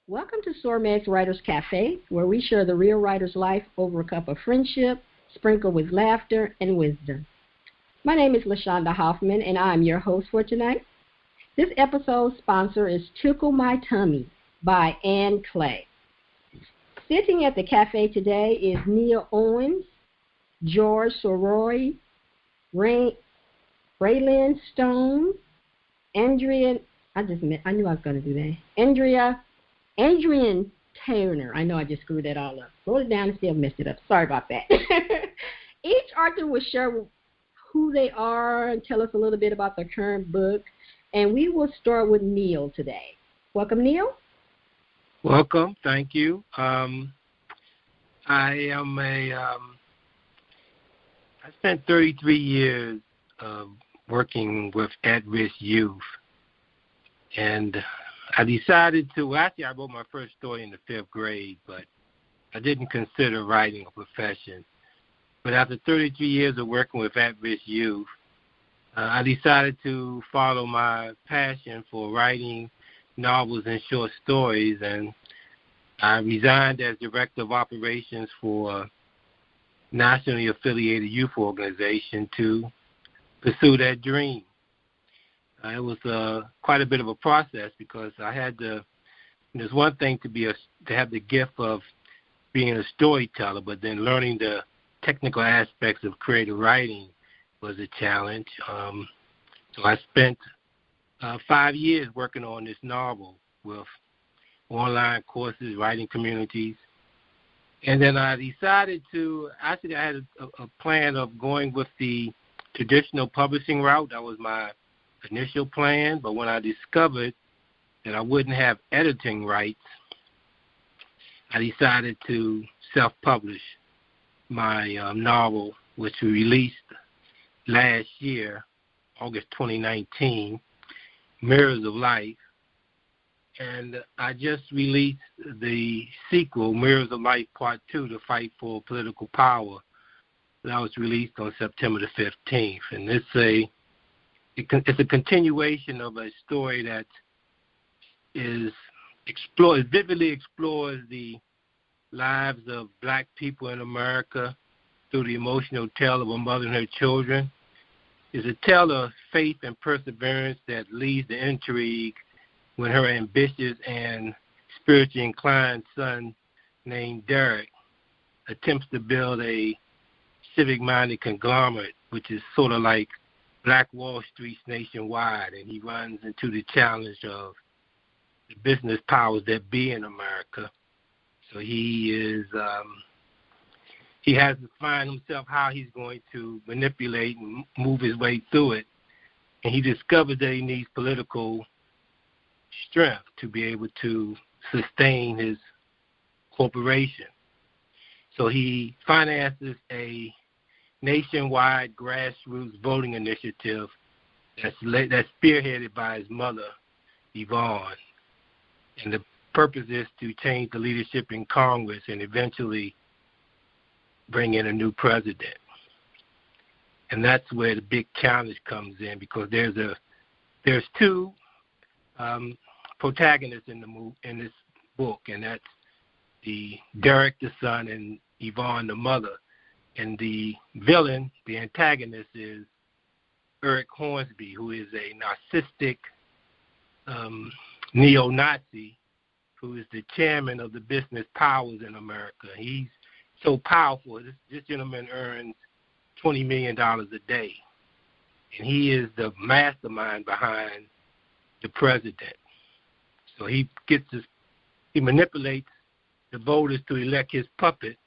Welcome to SORMAG's Writers Cafe, where we share the real writer's life over a cup of friendship, sprinkled with laughter and wisdom. My name is LaShaunda Hoffman, and I'm your host for tonight. This episode's sponsor is Tickle My Tummy by Ann Clay. Sitting at the cafe today is Neal Owens, George Sirois, Railyn Stone, Adrienna, I knew I was going to do that. Adrienna Turner. I know I just screwed that all up. Wrote it down and still messed it up. Sorry about that. Each author will share who they are and tell us a little bit about their current book. And we will start with Neal today. Welcome, Neal. Welcome. Thank you. I spent 33 years working with at-risk youth. And I decided to, actually I wrote my first story in the 5th grade, but I didn't consider writing a profession. But after 33 years of working with at-risk youth, I decided to follow my passion for writing novels and short stories, and I resigned as Director of Operations for a nationally affiliated youth organization to pursue that dream. It was quite a bit of a process because I had to. There's one thing to have the gift of being a storyteller, but then learning the technical aspects of creative writing was a challenge. So I spent 5 years working on this novel with online courses, writing communities, and then I decided to. Actually, I had a plan of going with the traditional publishing route. That was my initial plan, but when I discovered that I wouldn't have editing rights, I decided to self-publish my novel, which we released last year, August 2019, Mirrors of Life. And I just released the sequel, Mirrors of Life Part 2, The Fight for Political Power. That was released on September the 15th. And it's a continuation of a story that vividly explores the lives of black people in America through the emotional tale of a mother and her children. It's a tale of faith and perseverance that leads to intrigue when her ambitious and spiritually inclined son named Derek attempts to build a civic-minded conglomerate, which is sort of like Black Wall Street's nationwide, and he runs into the challenge of the business powers that be in America. So he has to find himself how he's going to manipulate and move his way through it. And he discovers that he needs political strength to be able to sustain his corporation. So he finances a nationwide grassroots voting initiative that's spearheaded by his mother, Yvonne. And the purpose is to change the leadership in Congress and eventually bring in a new president. And that's where the big challenge comes in, because there's two protagonists in this book, and that's the Derek the son and Yvonne the mother. And the villain, the antagonist, is Eric Hornsby, who is a narcissistic neo-Nazi who is the chairman of the business powers in America. He's so powerful. This gentleman earns $20 million a day, and he is the mastermind behind the president. So he manipulates the voters to elect his puppet,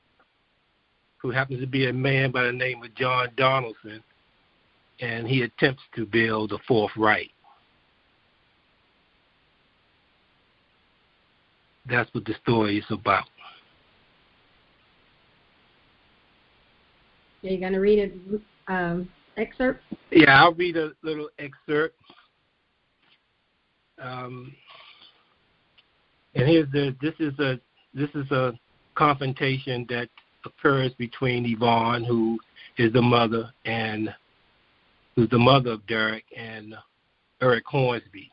who happens to be a man by the name of John Donaldson, and he attempts to build the Fourth Reich. That's what the story is about. Are you going to read an excerpt? Yeah, I'll read a little excerpt. And this is a confrontation that occurs between Yvonne, who is the mother, and who's the mother of Derek, and Eric Hornsby,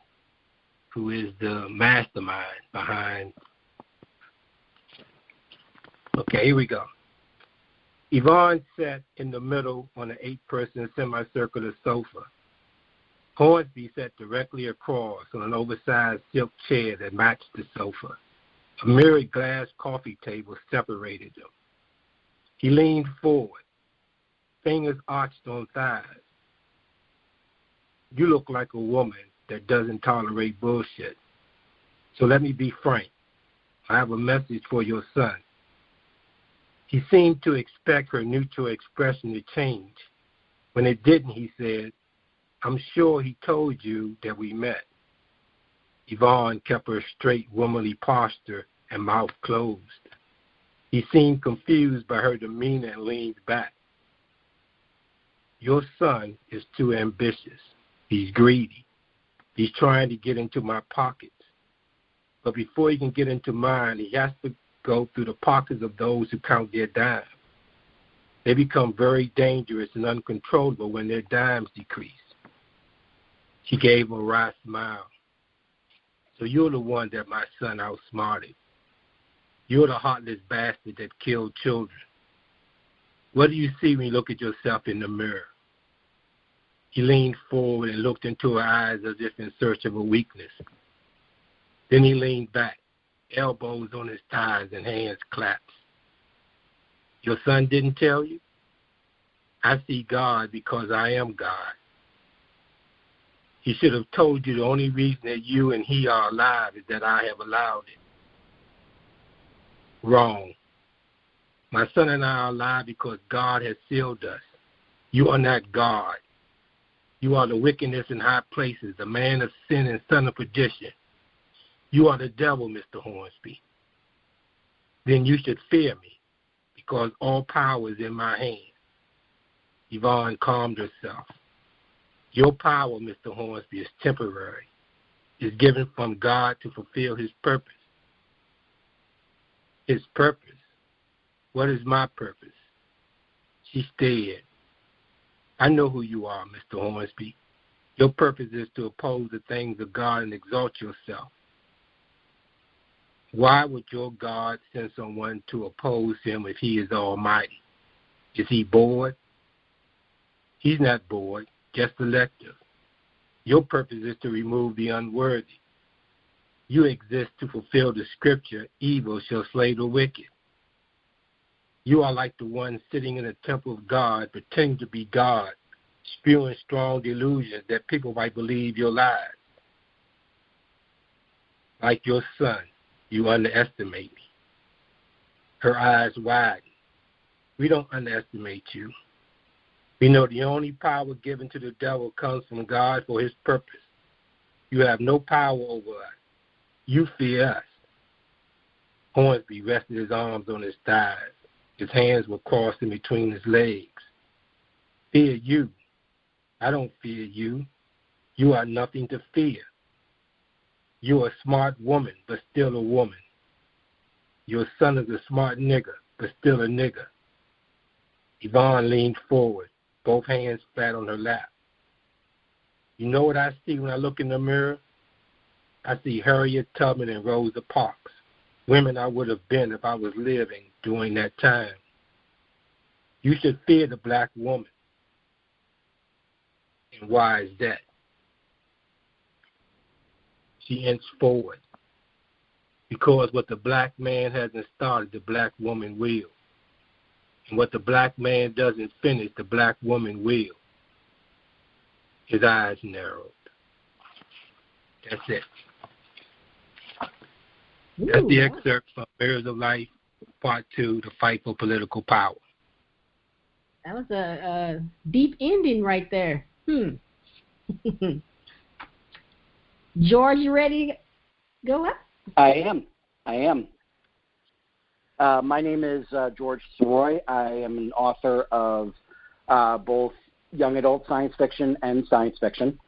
who is the mastermind behind Okay, here we go. Yvonne sat in the middle on an 8-person semicircular sofa. Hornsby sat directly across on an oversized silk chair that matched the sofa. A mirrored glass coffee table separated them. He leaned forward, fingers arched on thighs. You look like a woman that doesn't tolerate bullshit. So let me be frank. I have a message for your son. He seemed to expect her neutral expression to change. When it didn't, he said, I'm sure he told you that we met. Yvonne kept her straight, womanly posture and mouth closed. He seemed confused by her demeanor and leaned back. Your son is too ambitious. He's greedy. He's trying to get into my pockets. But before he can get into mine, he has to go through the pockets of those who count their dimes. They become very dangerous and uncontrollable when their dimes decrease. She gave a wry smile. So you're the one that my son outsmarted. You're the heartless bastard that killed children. What do you see when you look at yourself in the mirror? He leaned forward and looked into her eyes as if in search of a weakness. Then he leaned back, elbows on his thighs and hands clasped. Your son didn't tell you? I see God because I am God. He should have told you the only reason that you and he are alive is that I have allowed it. Wrong. My son and I are alive because God has sealed us. You are not God. You are the wickedness in high places, the man of sin and son of perdition. You are the devil, Mr. Hornsby. Then you should fear me, because all power is in my hand. Yvonne calmed herself. Your power, Mr. Hornsby, is temporary. It's given from God to fulfill his purpose. His purpose? What is my purpose? She stared. I know who you are, Mr. Hornsby. Your purpose is to oppose the things of God and exalt yourself. Why would your God send someone to oppose him if he is almighty? Is he bored? He's not bored, just selective. Your purpose is to remove the unworthy. You exist to fulfill the scripture, evil shall slay the wicked. You are like the one sitting in the temple of God, pretending to be God, spewing strong delusions that people might believe your lies. Like your son, you underestimate me. Her eyes widened. We don't underestimate you. We know the only power given to the devil comes from God for his purpose. You have no power over us. You fear us. Hornsby rested his arms on his thighs. His hands were crossed in between his legs. Fear you. I don't fear you. You are nothing to fear. You're a smart woman, but still a woman. Your son is a smart nigger, but still a nigger. Yvonne leaned forward, both hands flat on her lap. You know what I see when I look in the mirror? I see Harriet Tubman and Rosa Parks, women I would have been if I was living during that time. You should fear the black woman. And why is that? She inched forward. Because what the black man hasn't started, the black woman will. And what the black man doesn't finish, the black woman will. His eyes narrowed. That's it. That's the excerpt from Mirrors of Life, Part 2, The Fight for Political Power. That was a deep ending right there. George, you ready to go up? I am. My name is George Sirois. I am an author of both young adult science fiction and science fiction.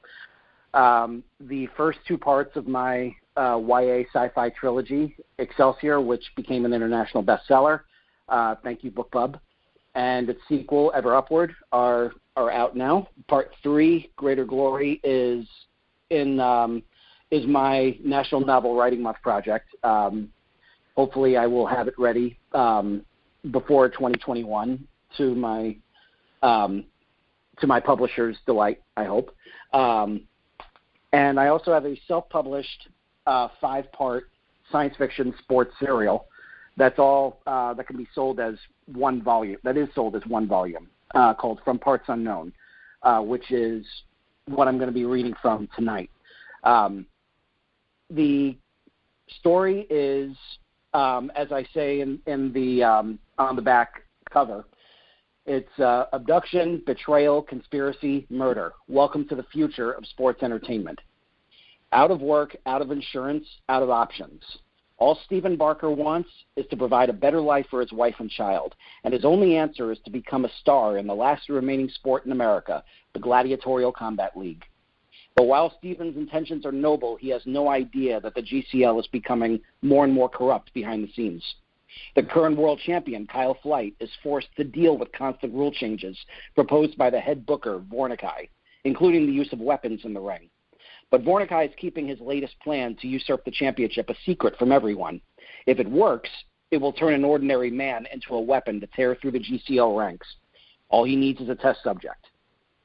The first two parts of my YA sci-fi trilogy, Excelsior, which became an international bestseller, thank you, Book Club, and its sequel, Ever Upward, are out now. Part 3, Greater Glory, is my National Novel Writing Month project. Hopefully I will have it ready before 2021 to my publisher's delight, I hope. And I also have a self-published 5-part science fiction sports serial that's all that can be sold as one volume. That is sold as one volume called From Parts Unknown, which is what I'm going to be reading from tonight. The story is, as I say in the on the back cover, it's abduction, betrayal, conspiracy, murder. Welcome to the future of sports entertainment. Out of work, out of insurance, out of options. All Stephen Barker wants is to provide a better life for his wife and child, and his only answer is to become a star in the last remaining sport in America, the Gladiatorial Combat League. But while Stephen's intentions are noble, he has no idea that the GCL is becoming more and more corrupt behind the scenes. The current world champion, Kyle Flight, is forced to deal with constant rule changes proposed by the head booker, Vornicke, including the use of weapons in the ring. But Vornicke is keeping his latest plan to usurp the championship a secret from everyone. If it works, it will turn an ordinary man into a weapon to tear through the GCL ranks. All he needs is a test subject,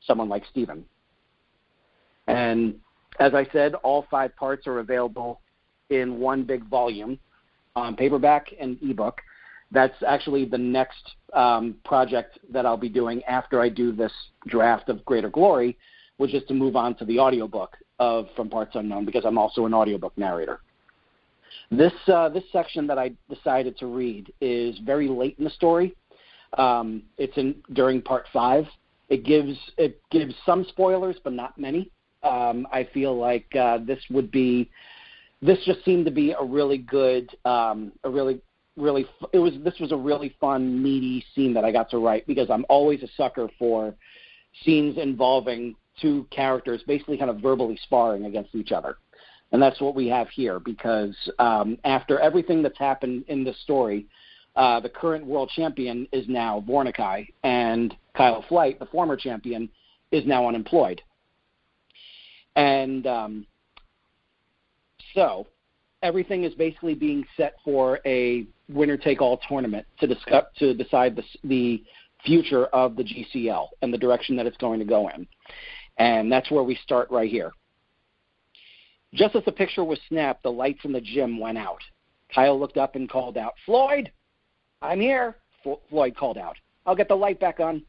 someone like Stephen. And as I said, all 5 parts are available in one big volume on paperback and ebook. That's actually the next project that I'll be doing after I do this draft of Greater Glory, which is to move on to the audiobook of From Parts Unknown, because I'm also an audiobook narrator. This section that I decided to read is very late in the story. It's during part 5. It gives some spoilers, but not many. I feel like this just seemed to be a really good, this was a really fun, meaty scene that I got to write, because I'm always a sucker for scenes involving 2 characters basically kind of verbally sparring against each other. And that's what we have here, because after everything that's happened in this story, the current world champion is now Vornicke, and Kyle Flight, the former champion, is now unemployed. And so everything is basically being set for a winner-take-all tournament to decide the future of the GCL and the direction that it's going to go in. And that's where we start right here. Just as the picture was snapped, the lights in the gym went out. Kyle looked up and called out, "Floyd, I'm here," Floyd called out. "I'll get the light back on."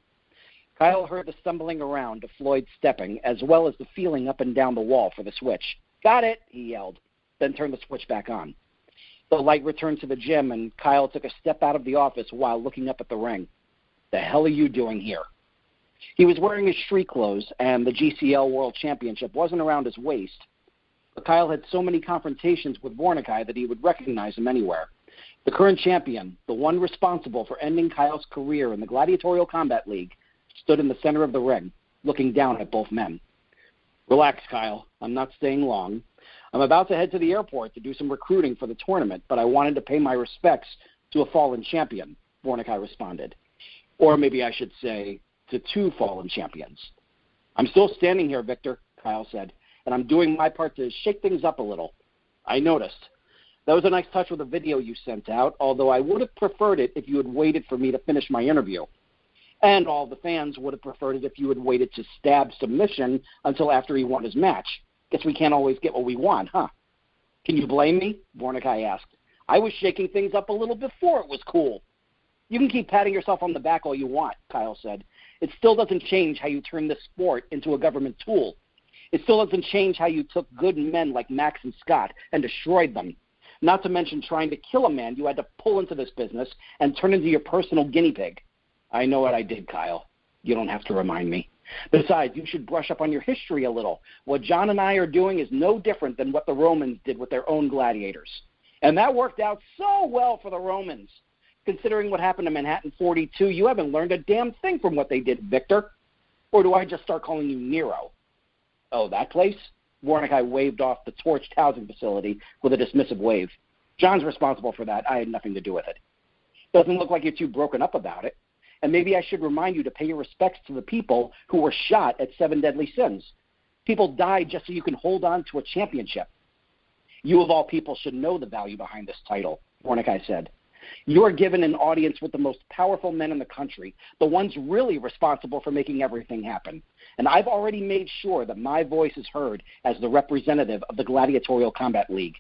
Kyle heard the stumbling around of Floyd stepping, as well as the feeling up and down the wall for the switch. "Got it," he yelled, then turned the switch back on. The light returned to the gym, and Kyle took a step out of the office while looking up at the ring. "The hell are you doing here?" He was wearing his street clothes, and the GCL World Championship wasn't around his waist. But Kyle had so many confrontations with Vornicke that he would recognize him anywhere. The current champion, the one responsible for ending Kyle's career in the Gladiatorial Combat League, stood in the center of the ring, looking down at both men. "Relax, Kyle. I'm not staying long. I'm about to head to the airport to do some recruiting for the tournament, but I wanted to pay my respects to a fallen champion," Vornicke responded. "Or maybe I should say, to 2 fallen champions." "I'm still standing here, Victor," Kyle said, "and I'm doing my part to shake things up a little. I noticed. That was a nice touch with the video you sent out, although I would have preferred it if you had waited for me to finish my interview. And all the fans would have preferred it if you had waited to stab submission until after he won his match. Guess we can't always get what we want, huh?" "Can you blame me?" Vornicke asked. "I was shaking things up a little before it was cool." "You can keep patting yourself on the back all you want," Kyle said. "It still doesn't change how you turned the sport into a government tool. It still doesn't change how you took good men like Max and Scott and destroyed them. Not to mention trying to kill a man you had to pull into this business and turn into your personal guinea pig." "I know what I did, Kyle. You don't have to remind me. Besides, you should brush up on your history a little. What John and I are doing is no different than what the Romans did with their own gladiators. And that worked out so well for the Romans. Considering what happened to Manhattan 42, you haven't learned a damn thing from what they did, Victor. Or do I just start calling you Nero?" "Oh, that place?" Vornicke waved off the torched housing facility with a dismissive wave. "John's responsible for that. I had nothing to do with it. Doesn't look like you're too broken up about it. And maybe I should remind you to pay your respects to the people who were shot at 7 Deadly Sins. People died just so you can hold on to a championship. You of all people should know the value behind this title," Vornicke said. You are given an audience with the most powerful men in the country, the ones really responsible for making everything happen. And I've already made sure that my voice is heard as the representative of the Gladiatorial Combat League.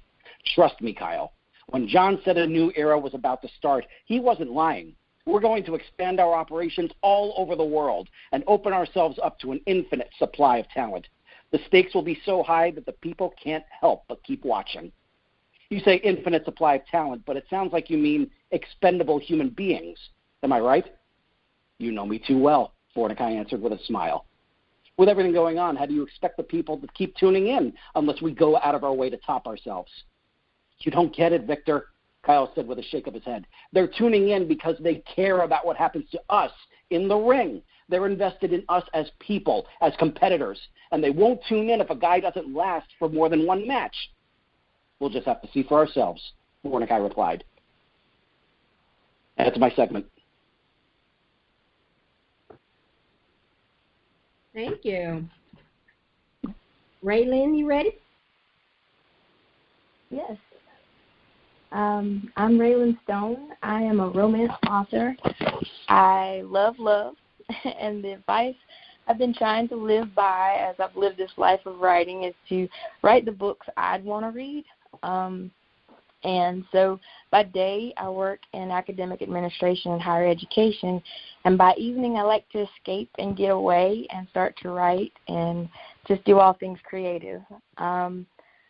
Trust me, Kyle. When John said a new era was about to start, he wasn't lying. We're going to expand our operations all over the world and open ourselves up to an infinite supply of talent. The stakes will be so high that the people can't help but keep watching. You say infinite supply of talent, but it sounds like you mean expendable human beings. Am I right? You know me too well, Mordecai answered with a smile. With everything going on, how do you expect the people to keep tuning in unless we go out of our way to top ourselves? You don't get it, Victor, Kyle said with a shake of his head. They're tuning in because they care about what happens to us in the ring. They're invested in us as people, as competitors, and they won't tune in if a guy doesn't last for more than one match. We'll just have to see for ourselves, Mordecai replied. That's my segment. Thank you. Railyn, you ready? Yes. I'm Railyn Stone. I am a romance author. I love love, and the advice I've been trying to live by as I've lived this life of writing is to write the books I'd want to read. And so by day, I work in academic administration and higher education, and by evening, I like to escape and get away and start to write and just do all things creative.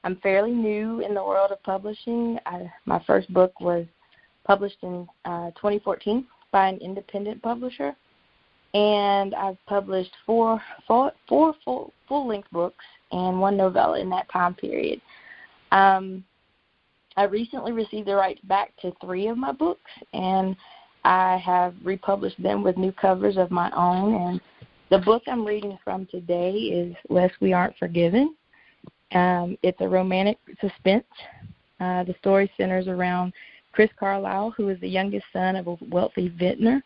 I'm fairly new in the world of publishing. My first book was published in 2014 by an independent publisher, and I've published four full-length books and one novella in that time period. I recently received the rights back to 3 of my books, and I have republished them with new covers of my own. And the book I'm reading from today is Lest We Aren't Forgiven. It's a romantic suspense. The story centers around Chris Carlisle, who is the youngest son of a wealthy vintner.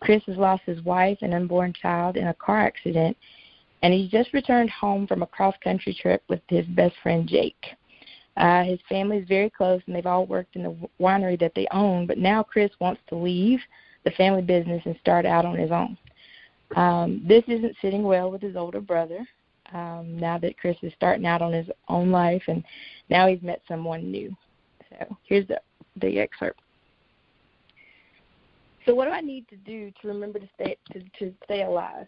Chris has lost his wife and unborn child in a car accident, and he's just returned home from a cross-country trip with his best friend, Jake. His family is very close, and they've all worked in the winery that they own, but now Chris wants to leave the family business and start out on his own. This isn't sitting well with his older brother, now that Chris is starting out on his own life, and now he's met someone new. So here's the excerpt. So what do I need to do to remember to stay alive?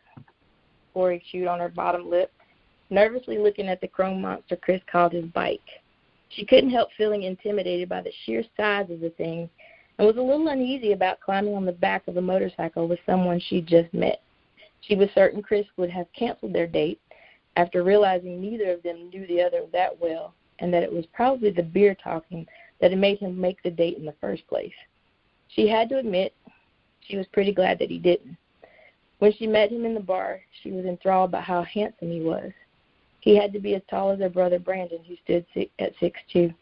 Corey chewed on her bottom lip, nervously looking at the chrome monster Chris called his bike. She couldn't help feeling intimidated by the sheer size of the thing and was a little uneasy about climbing on the back of a motorcycle with someone she'd just met. She was certain Chris would have canceled their date after realizing neither of them knew the other that well, and that it was probably the beer talking that had made him make the date in the first place. She had to admit she was pretty glad that he didn't. When she met him in the bar, she was enthralled by how handsome he was. He had to be as tall as her brother Brandon, who stood at 6'2".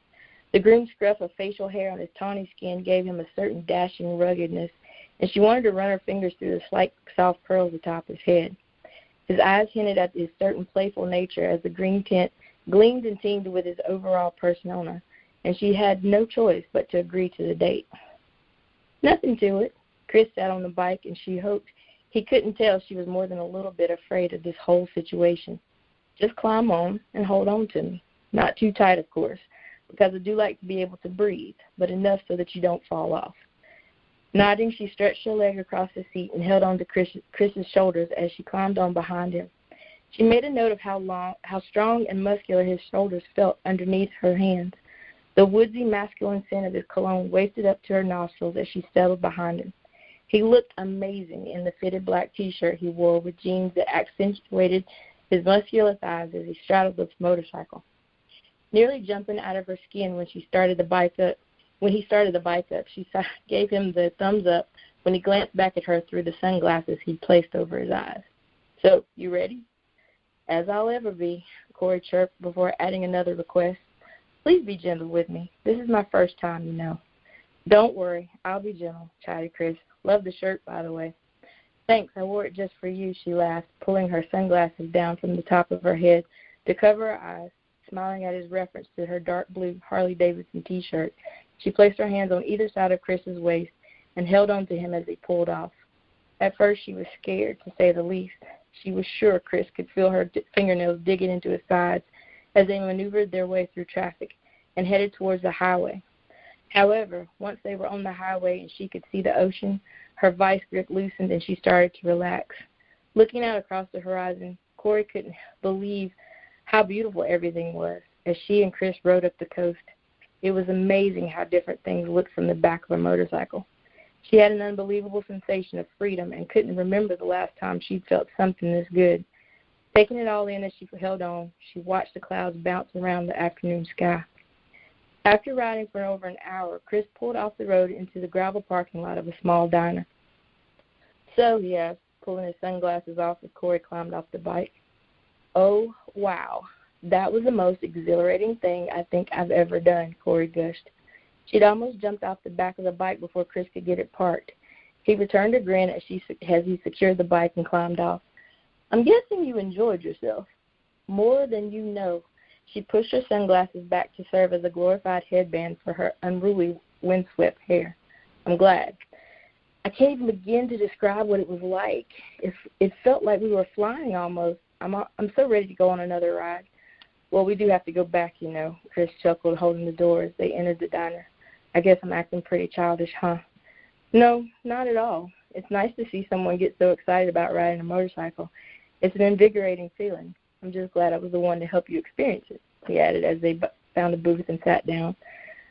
The groomed scruff of facial hair on his tawny skin gave him a certain dashing ruggedness, and she wanted to run her fingers through the slight, soft curls atop his head. His eyes hinted at his certain playful nature as the green tint gleamed and teamed with his overall persona, and she had no choice but to agree to the date. Nothing to it. Chris sat on the bike, and she hoped he couldn't tell she was more than a little bit afraid of this whole situation. Just climb on and hold on to me. Not too tight, of course, because I do like to be able to breathe, but enough so that you don't fall off. Nodding, she stretched her leg across the seat and held on to Chris's shoulders as she climbed on behind him. She made a note of how strong and muscular his shoulders felt underneath her hands. The woodsy masculine scent of his cologne wafted up to her nostrils as she settled behind him. He looked amazing in the fitted black T-shirt he wore with jeans that accentuated his muscular thighs as he straddled the motorcycle. Nearly jumping out of her skin when he started the bike up, she gave him the thumbs up when he glanced back at her through the sunglasses he'd placed over his eyes. So, you ready? As I'll ever be, Corey chirped before adding another request. Please be gentle with me. This is my first time, you know. Don't worry, I'll be gentle, chided Chris. Love the shirt, by the way. Thanks, I wore it just for you, she laughed, pulling her sunglasses down from the top of her head to cover her eyes, smiling at his reference to her dark blue Harley-Davidson T-shirt She placed her hands on either side of Chris's waist and held on to him as they pulled off. At first, she was scared, to say the least. She was sure Chris could feel her fingernails digging into his sides as they maneuvered their way through traffic and headed towards the highway. However, once they were on the highway and she could see the ocean, her vice grip loosened and she started to relax. Looking out across the horizon, Corey couldn't believe how beautiful everything was as she and Chris rode up the coast. It was amazing how different things looked from the back of a motorcycle. She had an unbelievable sensation of freedom and couldn't remember the last time she'd felt something this good. Taking it all in as she held on, she watched the clouds bounce around the afternoon sky. After riding for over an hour, Chris pulled off the road into the gravel parking lot of a small diner. "So," he asked, pulling his sunglasses off as Corey climbed off the bike. "Oh, wow. That was the most exhilarating thing I think I've ever done," Corey gushed. She'd almost jumped off the back of the bike before Chris could get it parked. He returned a grin as he secured the bike and climbed off. "I'm guessing you enjoyed yourself." "More than you know." She pushed her sunglasses back to serve as a glorified headband for her unruly, windswept hair. "I'm glad. I can't even begin to describe what it was like. It felt like we were flying almost. I'm so ready to go on another ride." "Well, we do have to go back, you know," Chris chuckled, holding the door as they entered the diner. "I guess I'm acting pretty childish, huh?" "No, not at all. It's nice to see someone get so excited about riding a motorcycle. It's an invigorating feeling. I'm just glad I was the one to help you experience it," he added as they found a booth and sat down.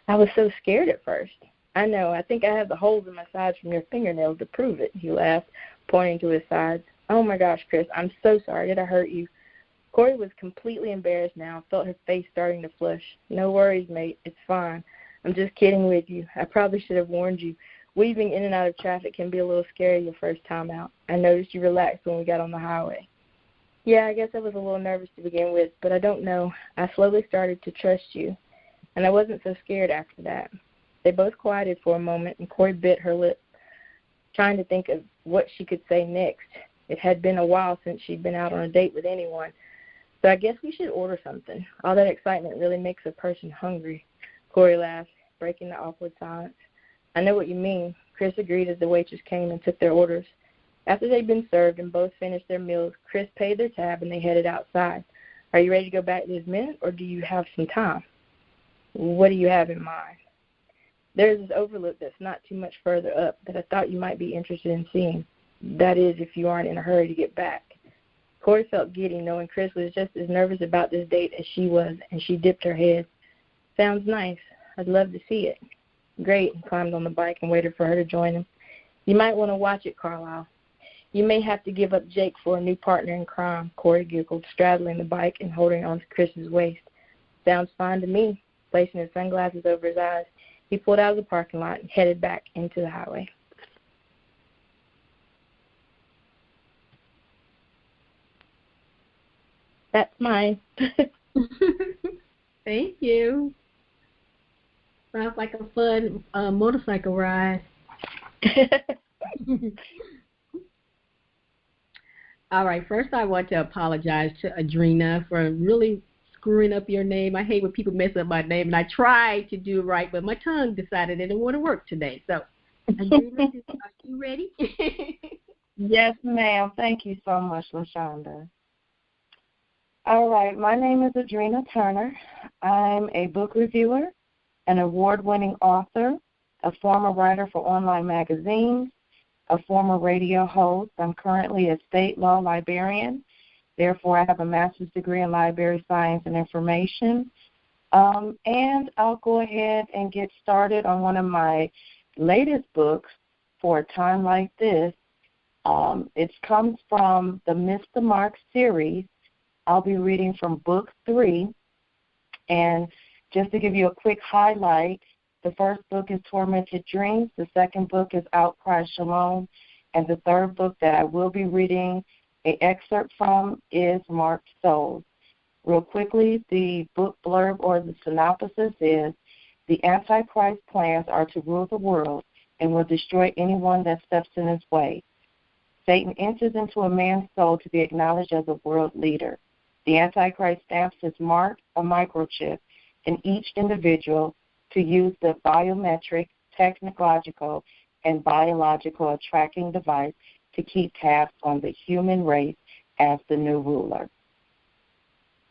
"I was so scared at first." "I know. I think I have the holes in my sides from your fingernails to prove it," he laughed, pointing to his sides. "Oh, my gosh, Chris, I'm so sorry. Did I hurt you?" Corey was completely embarrassed now and felt her face starting to flush. "No worries, mate. It's fine. I'm just kidding with you. I probably should have warned you. Weaving in and out of traffic can be a little scary your first time out. I noticed you relaxed when we got on the highway." "Yeah, I guess I was a little nervous to begin with, but I don't know. I slowly started to trust you, and I wasn't so scared after that." They both quieted for a moment, and Corey bit her lip, trying to think of what she could say next. It had been a while since she'd been out on a date with anyone. "So I guess we should order something. All that excitement really makes a person hungry," Corey laughed, breaking the awkward silence. "I know what you mean," Chris agreed as the waitress came and took their orders. After they'd been served and both finished their meals, Chris paid their tab and they headed outside. "Are you ready to go back this minute, or do you have some time?" "What do you have in mind?" "There's this overlook that's not too much further up that I thought you might be interested in seeing. That is, if you aren't in a hurry to get back." Corey felt giddy, knowing Chris was just as nervous about this date as she was, and she dipped her head. "Sounds nice. I'd love to see it." "Great," and climbed on the bike and waited for her to join him. "You might want to watch it, Carlisle." "You may have to give up Jake for a new partner in crime," Corey giggled, straddling the bike and holding on to Chris's waist. "Sounds fine to me." Placing his sunglasses over his eyes, he pulled out of the parking lot and headed back into the highway. That's mine. Thank you. Sounds like a fun motorcycle ride. All right, first I want to apologize to Adrienna for really screwing up your name. I hate when people mess up my name, and I tried to do it right, but my tongue decided it didn't want to work today. So, Adrienna, are you ready? Yes, ma'am. Thank you so much, LaShaunda. All right, my name is Adrienna Turner. I'm a book reviewer, an award-winning author, a former writer for online magazines, a former radio host. I'm currently a state law librarian. Therefore, I have a master's degree in library science and information. And I'll go ahead and get started on one of my latest books for a time like this. It comes from the Miss the Mark series. I'll be reading from book 3. And just to give you a quick highlight, the first book is Tormented Dreams. The second book is Outcry Shalom. And the third book that I will be reading an excerpt from is Marked Souls. Real quickly, the book blurb or the synopsis is, the Antichrist plans are to rule the world and will destroy anyone that steps in his way. Satan enters into a man's soul to be acknowledged as a world leader. The Antichrist stamps his mark, a microchip, in each individual to use the biometric, technological, and biological tracking device to keep tabs on the human race as the new ruler.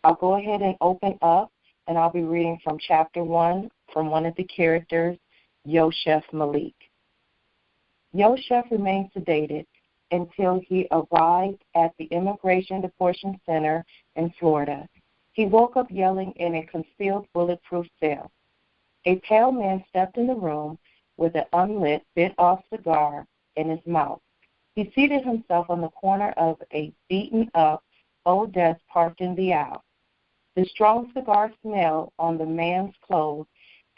I'll go ahead and open up, and I'll be reading from Chapter 1 from one of the characters, Yosef Malik. Yosef remained sedated until he arrived at the Immigration Deportation Center in Florida. He woke up yelling in a concealed bulletproof cell. A pale man stepped in the room with an unlit, bit-off cigar in his mouth. He seated himself on the corner of a beaten-up old desk parked in the aisle. The strong cigar smell on the man's clothes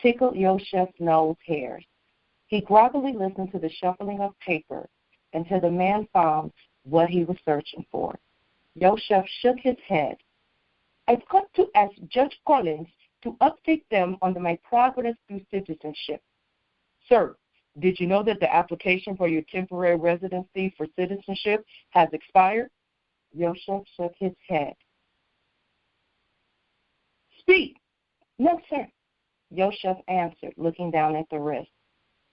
tickled Yosef's nose hairs. He groggily listened to the shuffling of paper until the man found what he was searching for. Yosef shook his head. I've got to ask Judge Collins to update them on my progress through citizenship. Sir, did you know that the application for your temporary residency for citizenship has expired? Yosef shook his head. Speak. No, sir. Yosef answered, looking down at the wrist.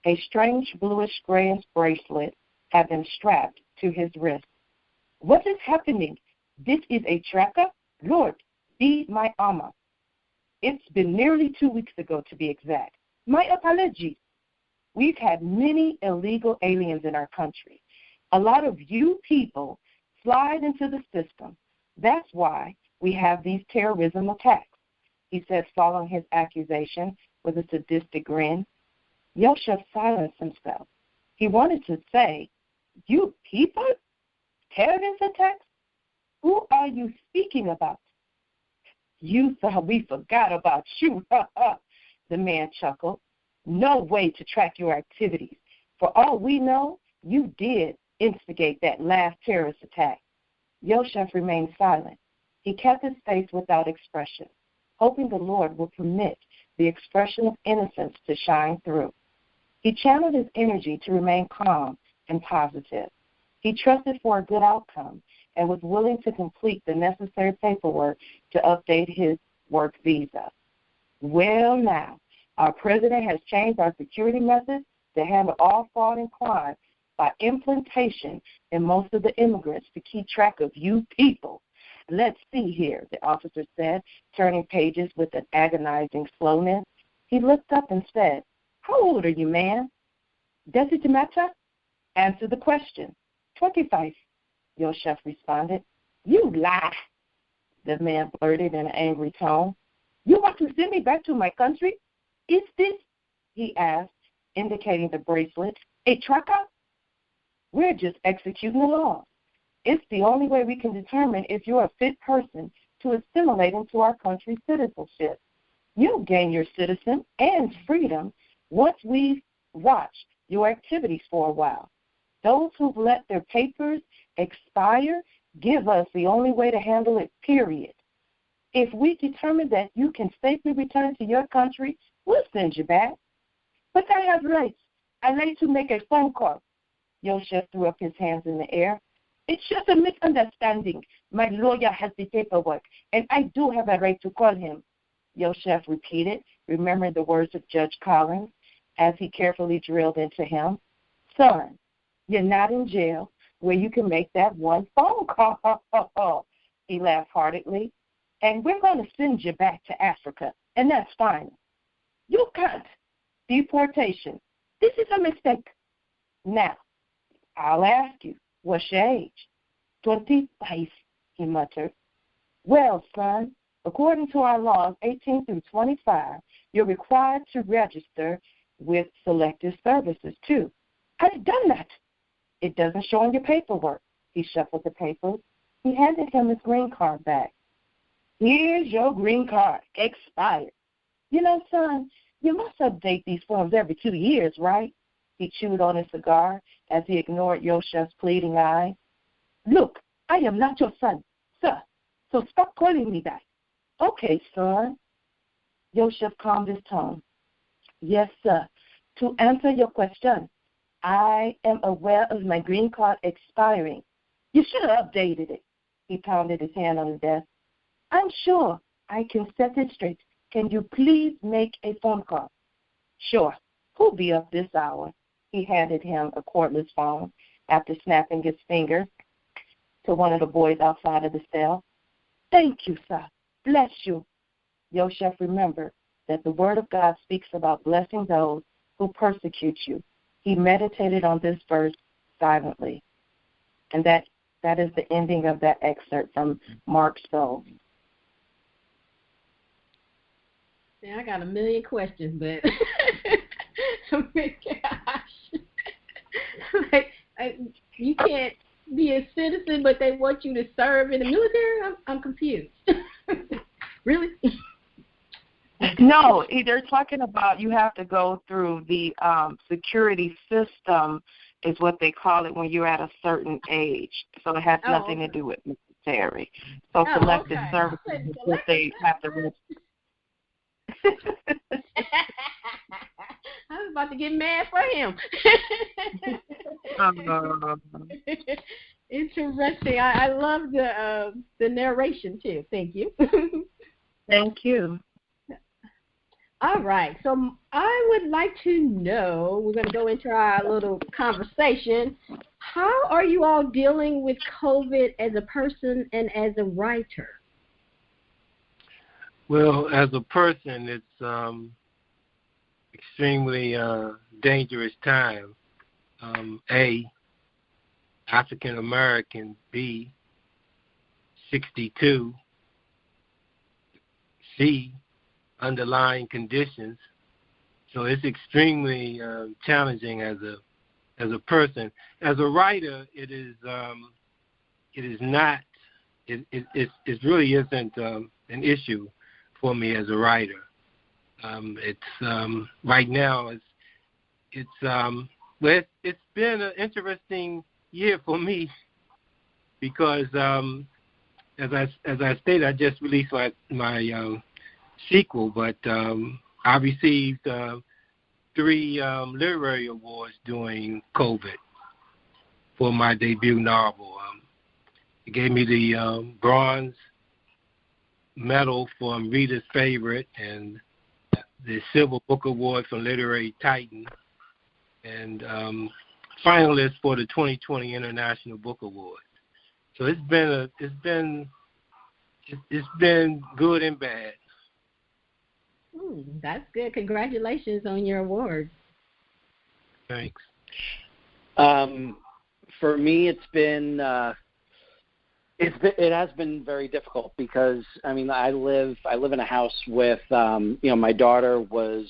A strange bluish-grayish bracelet had been strapped to his wrist. What is happening? This is a tracker? Lord, be my armor. It's been nearly 2 weeks ago, to be exact. My apologies. We've had many illegal aliens in our country. A lot of you people slide into the system. That's why we have these terrorism attacks, he said, following his accusation with a sadistic grin. Yosef silenced himself. He wanted to say, you people? Terrorist attacks? Who are you speaking about? You thought we forgot about you, the man chuckled. No way to track your activities. For all we know, you did instigate that last terrorist attack. Yosef remained silent. He kept his face without expression, hoping the Lord would permit the expression of innocence to shine through. He channeled his energy to remain calm and positive. He trusted for a good outcome and was willing to complete the necessary paperwork to update his work visa. Well, now, our president has changed our security methods to handle all fraud and crime by implantation in most of the immigrants to keep track of you people. Let's see here, the officer said, turning pages with an agonizing slowness. He looked up and said, how old are you, man? Does it matter? Answer the question. 25, Yosef responded. You lie, the man blurted in an angry tone. You want to send me back to my country? Is this, he asked, indicating the bracelet, a tracker? We're just executing the law. It's the only way we can determine if you're a fit person to assimilate into our country's citizenship. You'll gain your citizen and freedom once we've watched your activities for a while. Those who've let their papers expire give us the only way to handle it, period. If we determine that you can safely return to your country, we'll send you back. But I have rights. I like to make a phone call. Yosef threw up his hands in the air. It's just a misunderstanding. My lawyer has the paperwork, and I do have a right to call him. Yosef repeated, remembering the words of Judge Collins as he carefully drilled into him. Son, you're not in jail where you can make that one phone call. He laughed heartedly. And we're going to send you back to Africa, and that's fine. You can't. Deportation. This is a mistake. Now, I'll ask you, what's your age? 25, he muttered. Well, son, according to our laws 18 through 25, you're required to register with Selective Services, too. I've done that. It doesn't show on your paperwork. He shuffled the papers. He handed him his green card back. Here's your green card, expired. You know, son, you must update these forms every 2 years, right? He chewed on his cigar as he ignored Yosef's pleading eyes. Look, I am not your son, sir, so stop calling me that. Okay, son. Yosef calmed his tone. Yes, sir. To answer your question, I am aware of my green card expiring. You should have updated it. He pounded his hand on the desk. I'm sure I can set it straight. Can you please make a phone call? Sure. Who'll be up this hour? He handed him a cordless phone after snapping his finger to one of the boys outside of the cell. Thank you, sir. Bless you. Yosef remembered that the Word of God speaks about blessing those who persecute you. He meditated on this verse silently. And that is the ending of that excerpt from Mark's Soul. Yeah, I got a million questions, but oh my gosh. You can't be a citizen, but they want you to serve in the military? I'm confused. Really? No, they're talking about you have to go through the security system is what they call it when you're at a certain age. So it has nothing to do with military. So selective services is what they have to I was about to get mad for him. Interesting. I love the narration too. Thank you. Thank you. All right. So I would like to know, we're going to go into our little conversation. How are you all dealing with COVID as a person and as a writer? Well, as a person, it's extremely dangerous time. A, African American. B, 62. C, underlying conditions. So it's extremely challenging as a person. As a writer, it really isn't an issue for me as a writer. It's right now. It's been an interesting year for me because as I stated, I just released my sequel, but I received 3 literary awards during COVID for my debut novel. It gave me the bronze medal from Reader's Favorite and the Silver Book Award from Literary Titan, and finalist for the 2020 International Book Award. So it's been good and bad. That's good. Congratulations on your award. Thanks. For me, it has been very difficult because I mean I live in a house with my daughter was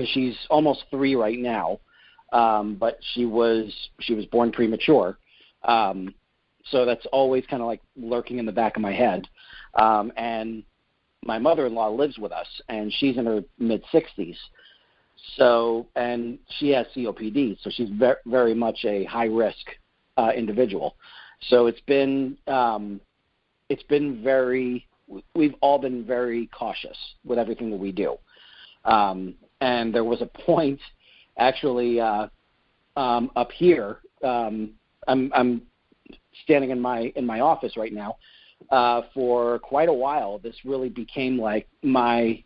she's almost 3 right now, but she was born premature, so that's always kind of like lurking in the back of my head, and my mother-in-law lives with us, and she's in her mid-60s. So, and she has COPD, so she's very much a high-risk individual. So we've all been very cautious with everything that we do. And there was a point, actually, up here. I'm standing in my office right now. For quite a while, this really became like I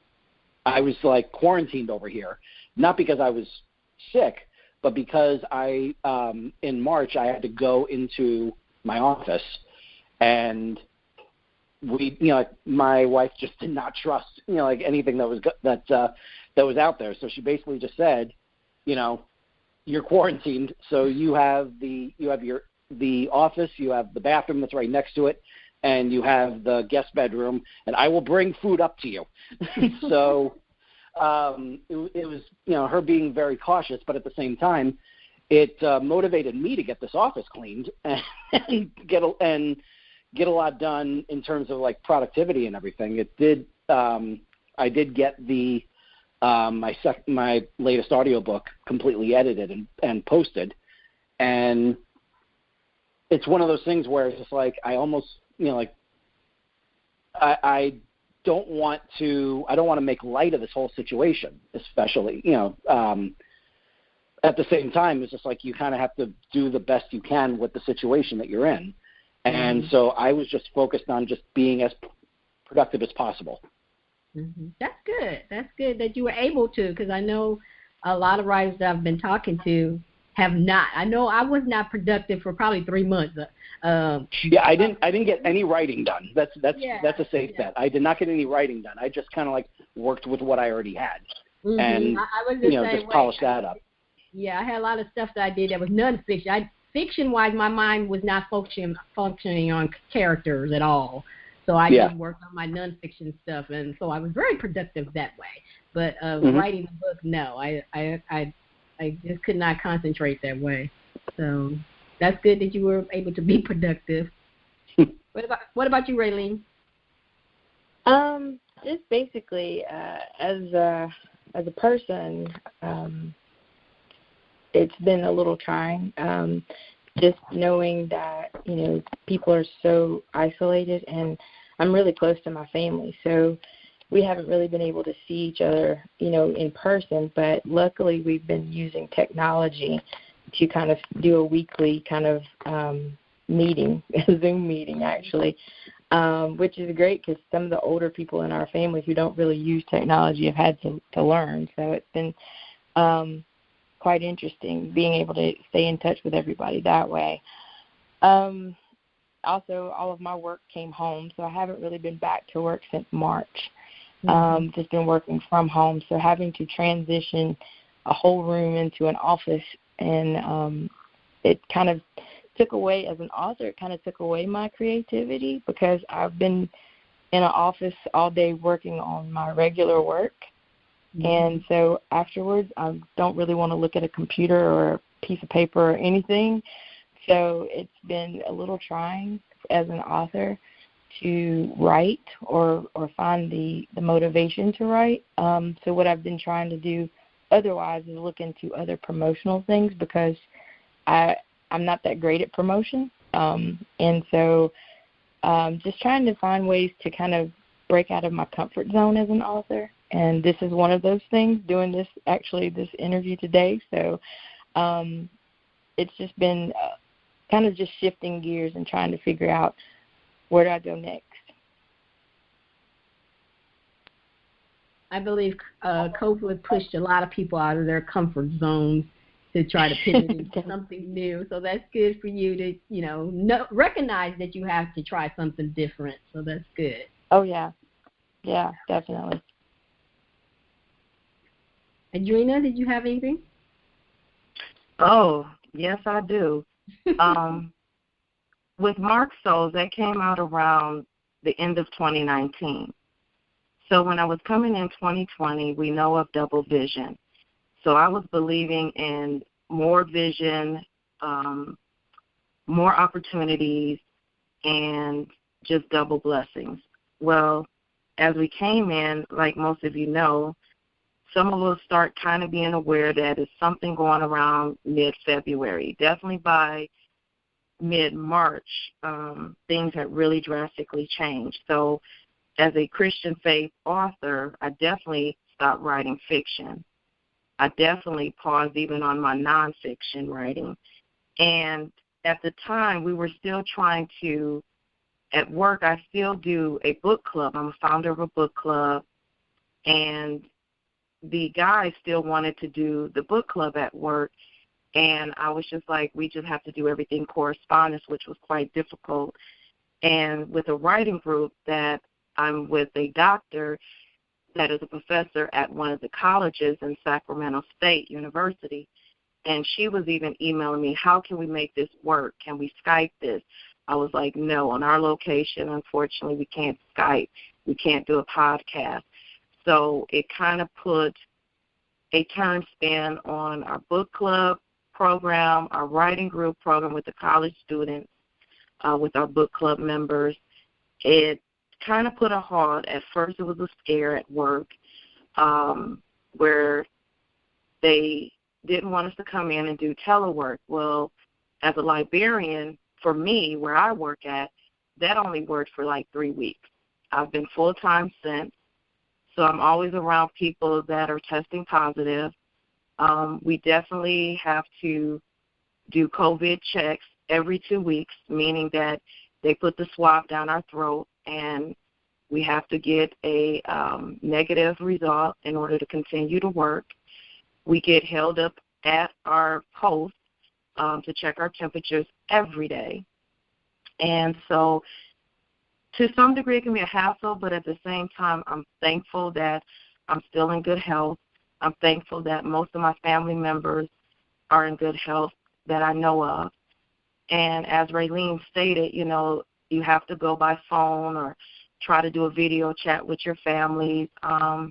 was like quarantined over here, not because I was sick, but because in March I had to go into my office, and my wife just did not trust, anything that was out there. So she basically just said, you're quarantined, so you have the office, you have the bathroom that's right next to it, and you have the guest bedroom, and I will bring food up to you. So it was, her being very cautious, but at the same time, it motivated me to get this office cleaned and get a lot done in terms of like productivity and everything. It did. I did get my latest audiobook completely edited and posted, and it's one of those things where it's just like I almost I don't want to make light of this whole situation, especially at the same time it's just like you kind of have to do the best you can with the situation that you're in, and so I was just focused on just being as productive as possible. That's good. That's good that you were able to, because I know a lot of writers that I've been talking to have not. I know I was not productive for probably 3 months. I didn't get any writing done. That's a safe bet. I did not get any writing done. I just kind of like worked with what I already had, and I was just polished that up. Yeah, I had a lot of stuff that I did that was nonfiction. Fiction-wise, my mind was not functioning on characters at all. So I just worked on my nonfiction stuff, and so I was very productive that way. But writing a book, no, I just could not concentrate that way. So that's good that you were able to be productive. What about you, Railyn? Just basically, as a person, it's been a little trying. Just knowing that, people are so isolated, and I'm really close to my family, so we haven't really been able to see each other, in person, but luckily we've been using technology to kind of do a weekly kind of meeting, a Zoom meeting actually, which is great because some of the older people in our family who don't really use technology have had to learn, so it's been quite interesting being able to stay in touch with everybody that way. Also, all of my work came home, so I haven't really been back to work since March. Just been working from home, so having to transition a whole room into an office, and it kind of took away, as an author, it kind of took away my creativity because I've been in an office all day working on my regular work. And so afterwards, I don't really want to look at a computer or a piece of paper or anything. So it's been a little trying as an author to write or find the motivation to write. So what I've been trying to do otherwise is look into other promotional things because I'm not that great at promotion. And so just trying to find ways to kind of break out of my comfort zone as an author. And this is one of those things, doing this interview today. So it's just been kind of just shifting gears and trying to figure out where do I go next. I believe COVID pushed a lot of people out of their comfort zones to try to pivot into something new. So that's good for you to, recognize that you have to try something different. So that's good. Oh, yeah. Yeah, definitely. Adrienna, did you have anything? Oh, yes, I do. With Mark Souls, that came out around the end of 2019. So when I was coming in 2020, we know of double vision. So I was believing in more vision, more opportunities, and just double blessings. Well, as we came in, like most of you know, some of us start kind of being aware that there's something going around mid-February. Definitely by mid-March, things had really drastically changed. So as a Christian faith author, I definitely stopped writing fiction. I definitely paused even on my nonfiction writing. And at the time, we were still trying to, at work, I still do a book club. I'm a founder of a book club, and the guys still wanted to do the book club at work, and I was just like, we just have to do everything correspondence, which was quite difficult. And with a writing group that I'm with a doctor that is a professor at one of the colleges in Sacramento State University, and she was even emailing me, how can we make this work? Can we Skype this? I was like, no, on our location, unfortunately, we can't Skype. We can't do a podcast. So it kind of put a time span on our book club program, our writing group program with the college students, with our book club members. It kind of put a halt. At first it was a scare at work where they didn't want us to come in and do telework. Well, as a librarian, for me, where I work at, that only worked for like 3 weeks. I've been full-time since. So I'm always around people that are testing positive. We definitely have to do COVID checks every 2 weeks, meaning that they put the swab down our throat and We have to get a negative result in order to continue to work. We get held up at our post to check our temperatures every day. And so to some degree it can be a hassle, but at the same time I'm thankful that I'm still in good health. I'm thankful that most of my family members are in good health that I know of. And as Railyn stated, you know, you have to go by phone or try to do a video chat with your families. I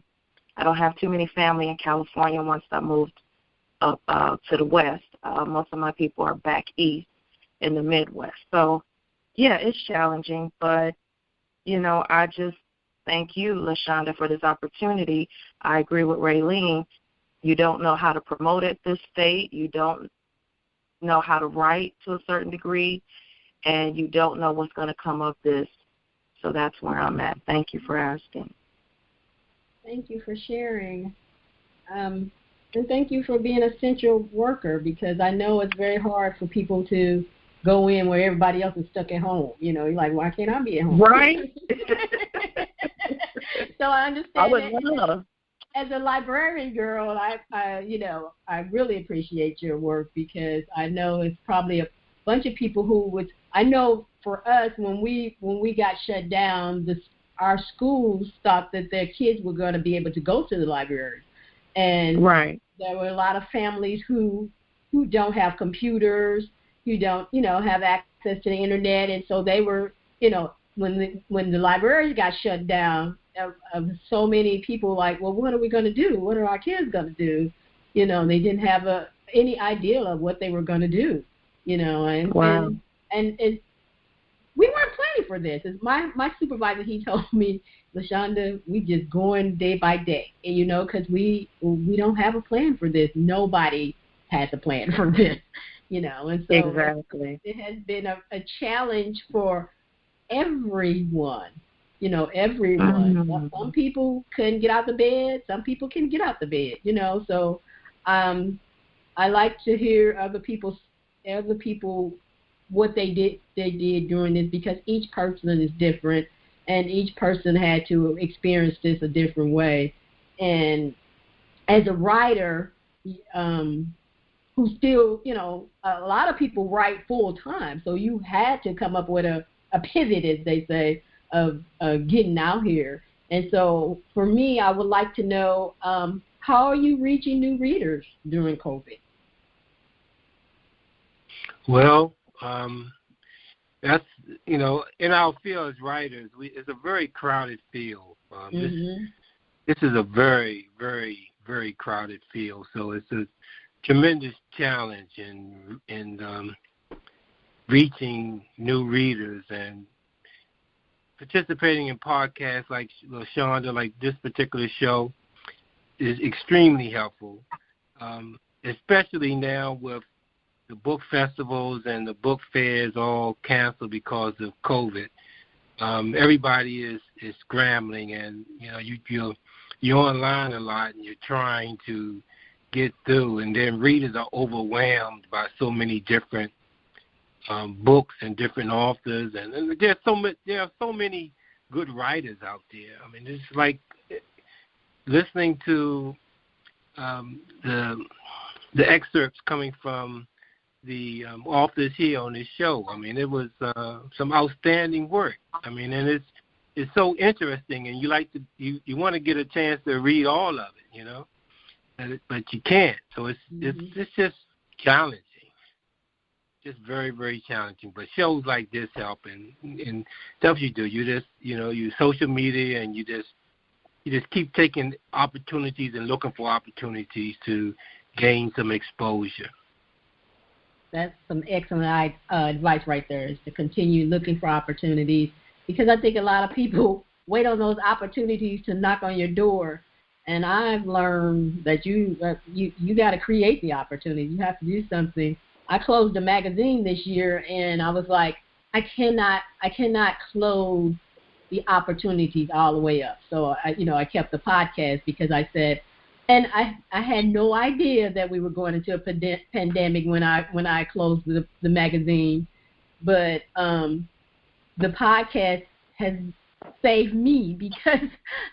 don't have too many family in California once I moved up to the West. Most of my people are back east in the Midwest. So, yeah, it's challenging, but, you know, I just thank you, LaShaunda, for this opportunity. I agree with Railyn. You don't know how to promote at this state. You don't know how to write to a certain degree, and you don't know what's going to come of this. So that's where I'm at. Thank you for asking. Thank you for sharing. And thank you for being an essential worker, because I know it's very hard for people to go in where everybody else is stuck at home. You know, you're like, why can't I be at home? Right. So I understand I would that. love. As a librarian girl, I really appreciate your work, because I know it's probably a bunch of people who would. I know for us, when we got shut down, our schools thought that their kids were going to be able to go to the library, and right. There were a lot of families who don't have computers, who don't have access to the internet, and so they were when the libraries got shut down. So many people like, well, what are we going to do? What are our kids going to do? They didn't have any idea of what they were going to do. And wow. and we weren't planning for this. My supervisor, he told me, LaShaunda, we just going day by day, and because we don't have a plan for this. Nobody has a plan for this, and so exactly. it has been a challenge for everyone. Everyone. Mm-hmm. Some people couldn't get out of bed. Some people can get out of bed. So I like to hear other people what they did during this, because each person is different, and each person had to experience this a different way. And as a writer, who still, a lot of people write full time, so you had to come up with a pivot, as they say, of getting out here. And so for me, I would like to know, how are you reaching new readers during COVID? Well, that's, in our field as writers, it's a very crowded field. This is a very, very, very crowded field. So it's a tremendous challenge in reaching new readers, and participating in podcasts like LaShaunda, like this particular show, is extremely helpful, especially now with the book festivals and the book fairs all canceled because of COVID. Everybody is scrambling, and you're online a lot, and you're trying to get through, and then readers are overwhelmed by so many different books and different authors, and there are so many good writers out there. I mean, it's like listening to the excerpts coming from the authors here on this show. I mean, it was some outstanding work. I mean, and it's so interesting, and you want to get a chance to read all of it, but you can't. So it's just challenging. Just very, very challenging. But shows like this help, and stuff you do. You just, you social media, and you just keep taking opportunities and looking for opportunities to gain some exposure. That's some excellent advice right there, is to continue looking for opportunities, because I think a lot of people wait on those opportunities to knock on your door. And I've learned that you got to create the opportunity. You have to do something. I closed the magazine this year, and I was like, I cannot close the opportunities all the way up. So I kept the podcast, because I said, and I had no idea that we were going into a pandemic when I closed the magazine, but the podcast has saved me, because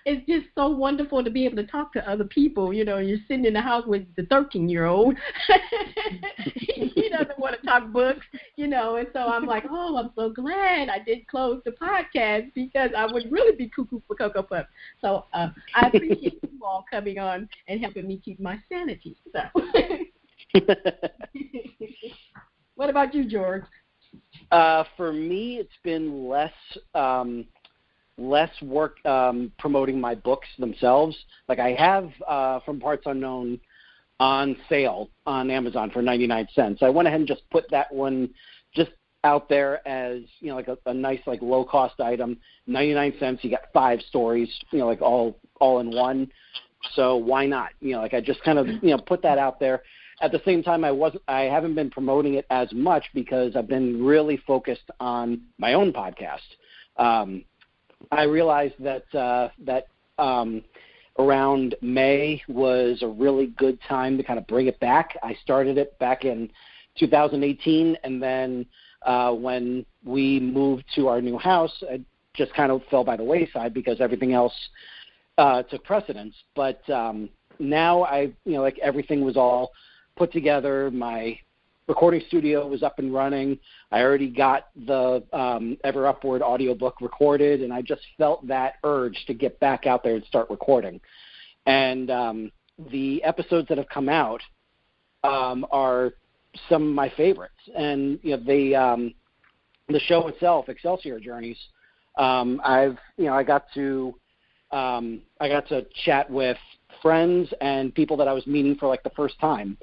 it's just so wonderful to be able to talk to other people. You know, you're sitting in the house with the 13-year-old. He doesn't want to talk books, you know, and so I'm like, oh, I'm so glad I did close the podcast, because I would really be cuckoo for Cocoa Puffs. So I appreciate you all coming on and helping me keep my sanity. So. What about you, George? For me, it's been less work promoting my books themselves. Like, I have From Parts Unknown on sale on Amazon for 99 cents. I went ahead and just put that one just out there as, you know, like a nice, like, low-cost item. 99 cents, you got 5 stories, you know, like all in one. So why not? You know, like, I just kind of, you know, put that out there. At the same time, I haven't been promoting it as much because I've been really focused on my own podcast. I realized that around May was a really good time to kind of bring it back. I started it back in 2018, and then when we moved to our new house, it just kind of fell by the wayside because everything else took precedence. But now like, everything was all put together. My recording studio was up and running. I already got the Ever Upward audiobook recorded, and I just felt that urge to get back out there and start recording. And the episodes that have come out are some of my favorites. And, you know, the show itself, Excelsior Journeys, I got to chat with friends and people that I was meeting for, like, the first time.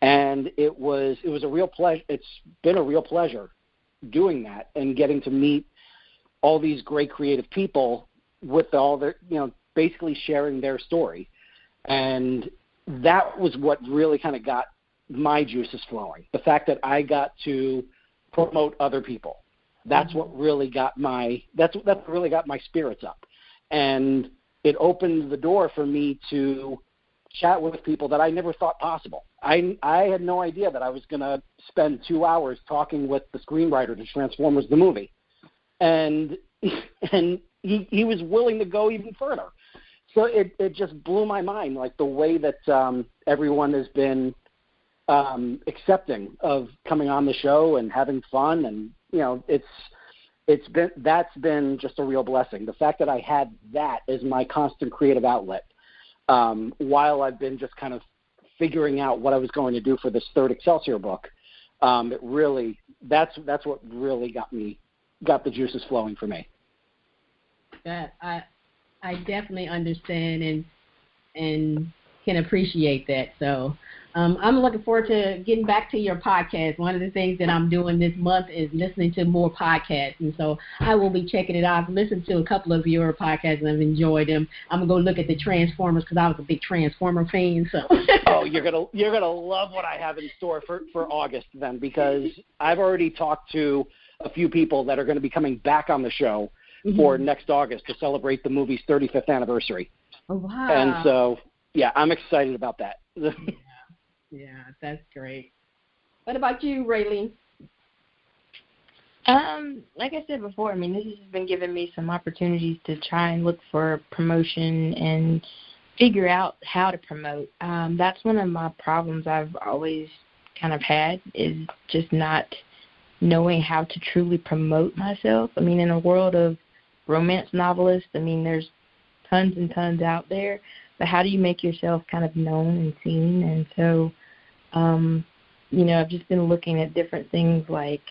And it was a real pleasure. It's been a real pleasure doing that and getting to meet all these great creative people with all their, you know, basically sharing their story. And that was what really kind of got my juices flowing. The fact that I got to promote other people. That's what really got that's really got my spirits up. And it opened the door for me to chat with people that I never thought possible. I had no idea that I was going to spend 2 hours talking with the screenwriter to Transformers the movie. And he was willing to go even further. So it just blew my mind, like, the way that everyone has been accepting of coming on the show and having fun. And, you know, that's been just a real blessing. The fact that I had that as my constant creative outlet, while I've been just kind of figuring out what I was going to do for this third Excelsior book, it really, that's what really got the juices flowing for me. That I definitely understand and can appreciate that. So I'm looking forward to getting back to your podcast. One of the things that I'm doing this month is listening to more podcasts, and so I will be checking it out. I've listened to a couple of your podcasts, and I've enjoyed them. I'm going to go look at the Transformers because I was a big Transformer fan. So. Oh, you're gonna love what I have in store for August then, because I've already talked to a few people that are going to be coming back on the show for next August to celebrate the movie's 35th anniversary. Oh, wow. And so, yeah, I'm excited about that. Yeah, that's great. What about you, Railyn? Like I said before, I mean, this has been giving me some opportunities to try and look for promotion and figure out how to promote. That's one of my problems I've always kind of had, is just not knowing how to truly promote myself. I mean, in a world of romance novelists, I mean, there's tons and tons out there, but how do you make yourself kind of known and seen? And so, you know, I've just been looking at different things like,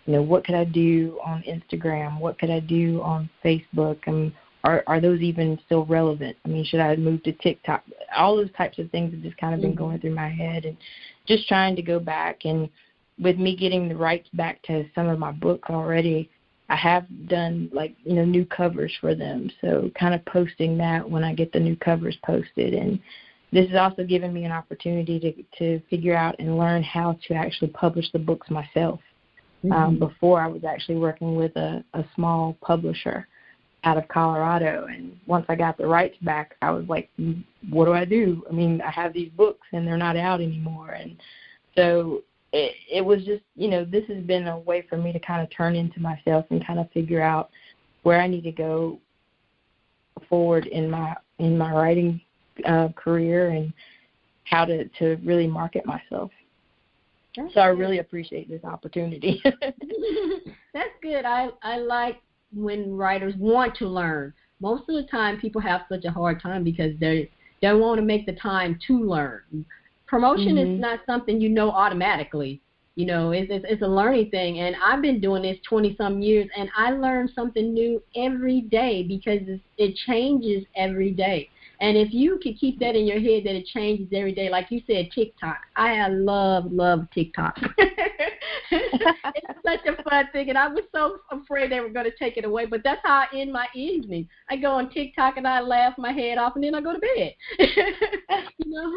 you know, what could I do on Instagram? What could I do on Facebook? Are those even still relevant? I mean, should I move to TikTok? All those types of things have just kind of been going through my head, and just trying to go back. And with me getting the rights back to some of my books already, I have done, like, you know, new covers for them. So kind of posting that when I get the new covers posted. And this has also given me an opportunity to figure out and learn how to actually publish the books myself. Before, I was actually working with a small publisher out of Colorado. And once I got the rights back, I was like, what do I do? I mean, I have these books and they're not out anymore. And so it was just, you know, this has been a way for me to kind of turn into myself and kind of figure out where I need to go forward in my writing career and how to really market myself. So I really appreciate this opportunity. That's good. I like when writers want to learn. Most of the time people have such a hard time because they don't want to make the time to learn. Promotion is not something you know automatically. You know, it's a learning thing. And I've been doing this 20-some years, and I learn something new every day because it changes every day. And if you can keep that in your head that it changes every day, like you said, TikTok. I love TikTok. It's such a fun thing, and I was so afraid they were going to take it away. But that's how I end my evening. I go on TikTok and I laugh my head off, and then I go to bed. You know.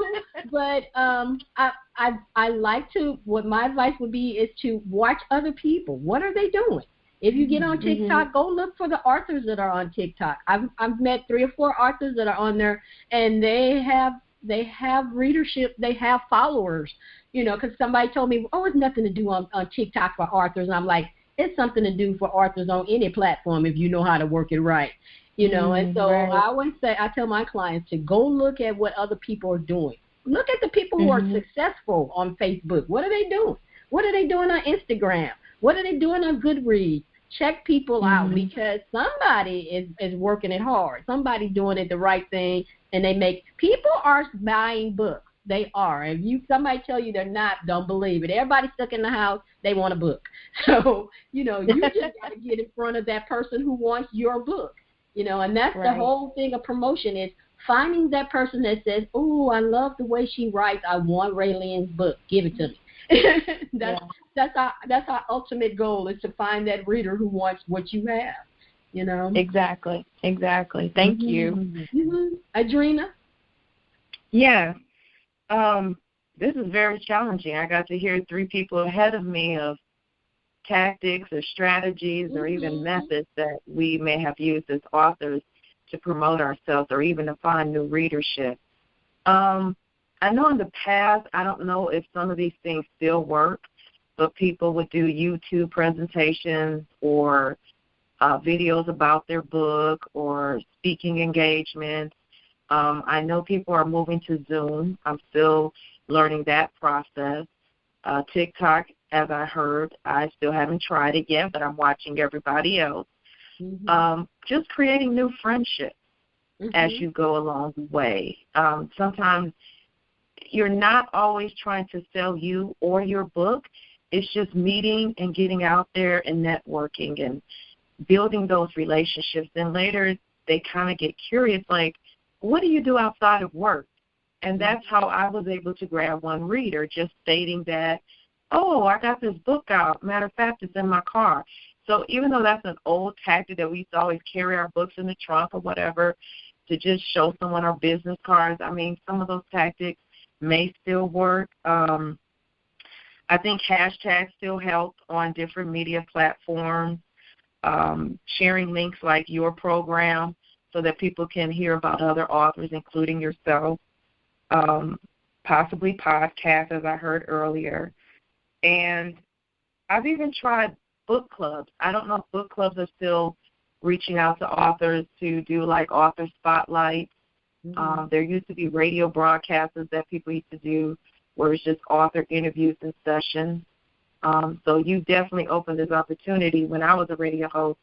But I like to. What my advice would be is to watch other people. What are they doing? If you get on TikTok, go look for the authors that are on TikTok. I've met 3 or 4 authors that are on there, and they have readership, they have followers. You know, because somebody told me, it's nothing to do on TikTok for authors. And I'm like, it's something to do for authors on any platform if you know how to work it right. You know, and so I tell my clients to go look at what other people are doing. Look at the people who are successful on Facebook. What are they doing? What are they doing on Instagram? What are they doing on Goodreads? Check people out because somebody is working it hard. Somebody doing it the right thing, and people are buying books. They are. If somebody tell you they're not, don't believe it. Everybody stuck in the house, they want a book. So, you know, you just got to get in front of that person who wants your book. You know, and that's the whole thing of promotion is finding that person that says, I love the way she writes. I want Railyn's book. Give it to me. That's our ultimate goal is to find that reader who wants what you have, you know. Exactly. Thank you. Adrienna? Yeah. This is very challenging. I got to hear 3 people ahead of me of tactics or strategies or even methods that we may have used as authors to promote ourselves or even to find new readership. I know in the past, I don't know if some of these things still work, but people would do YouTube presentations or videos about their book or speaking engagements. I know people are moving to Zoom. I'm still learning that process. TikTok, as I heard, I still haven't tried it yet, but I'm watching everybody else. Just creating new friendships as you go along the way. Sometimes you're not always trying to sell you or your book. It's just meeting and getting out there and networking and building those relationships. And later they kind of get curious, like, what do you do outside of work? And that's how I was able to grab one reader, just stating that, I got this book out. Matter of fact, it's in my car. So even though that's an old tactic that we used to always carry our books in the trunk or whatever to just show someone our business cards, I mean, some of those tactics may still work. I think hashtags still help on different media platforms, sharing links like your program so that people can hear about other authors, including yourself, possibly podcasts, as I heard earlier. And I've even tried book clubs. I don't know if book clubs are still reaching out to authors to do like author spotlights. There used to be radio broadcasts that people used to do where it's just author interviews and sessions. So you definitely opened this opportunity. When I was a radio host,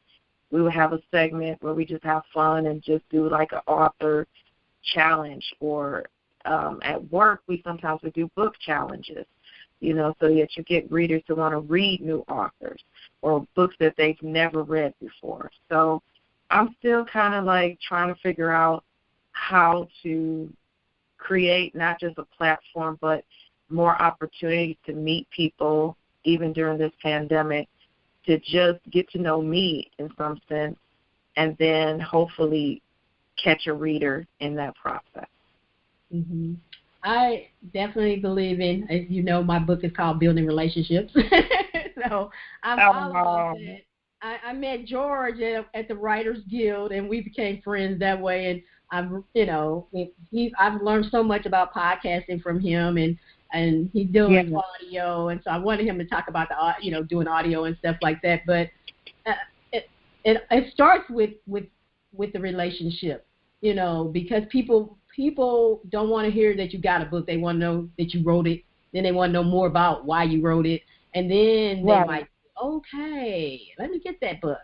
we would have a segment where we just have fun and just do like an author challenge. Or at work, we sometimes would do book challenges, you know, so that you get readers to want to read new authors or books that they've never read before. So I'm still kind of like trying to figure out how to create not just a platform but more opportunities to meet people even during this pandemic, to just get to know me in some sense, and then hopefully catch a reader in that process. I definitely believe in, as you know, my book is called Building Relationships. So I'm all about that. I met George at the Writers Guild, and we became friends that way. And I've learned so much about podcasting from him, and he's doing audio, and so I wanted him to talk about doing audio and stuff like that. But it starts with with the relationship, because people don't want to hear that you got a book. They want to know that you wrote it. Then they want to know more about why you wrote it. And then they might, okay, let me get that book.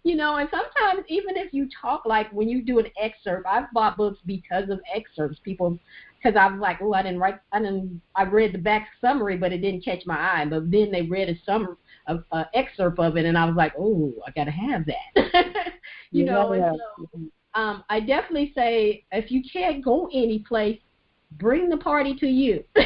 And sometimes even if you talk, like when you do an excerpt, I've bought books because of excerpts. Because I was like, oh, I read the back summary, but it didn't catch my eye. But then they read a excerpt of it, and I was like, oh, I got to have that. I definitely say if you can't go any place, bring the party to you. But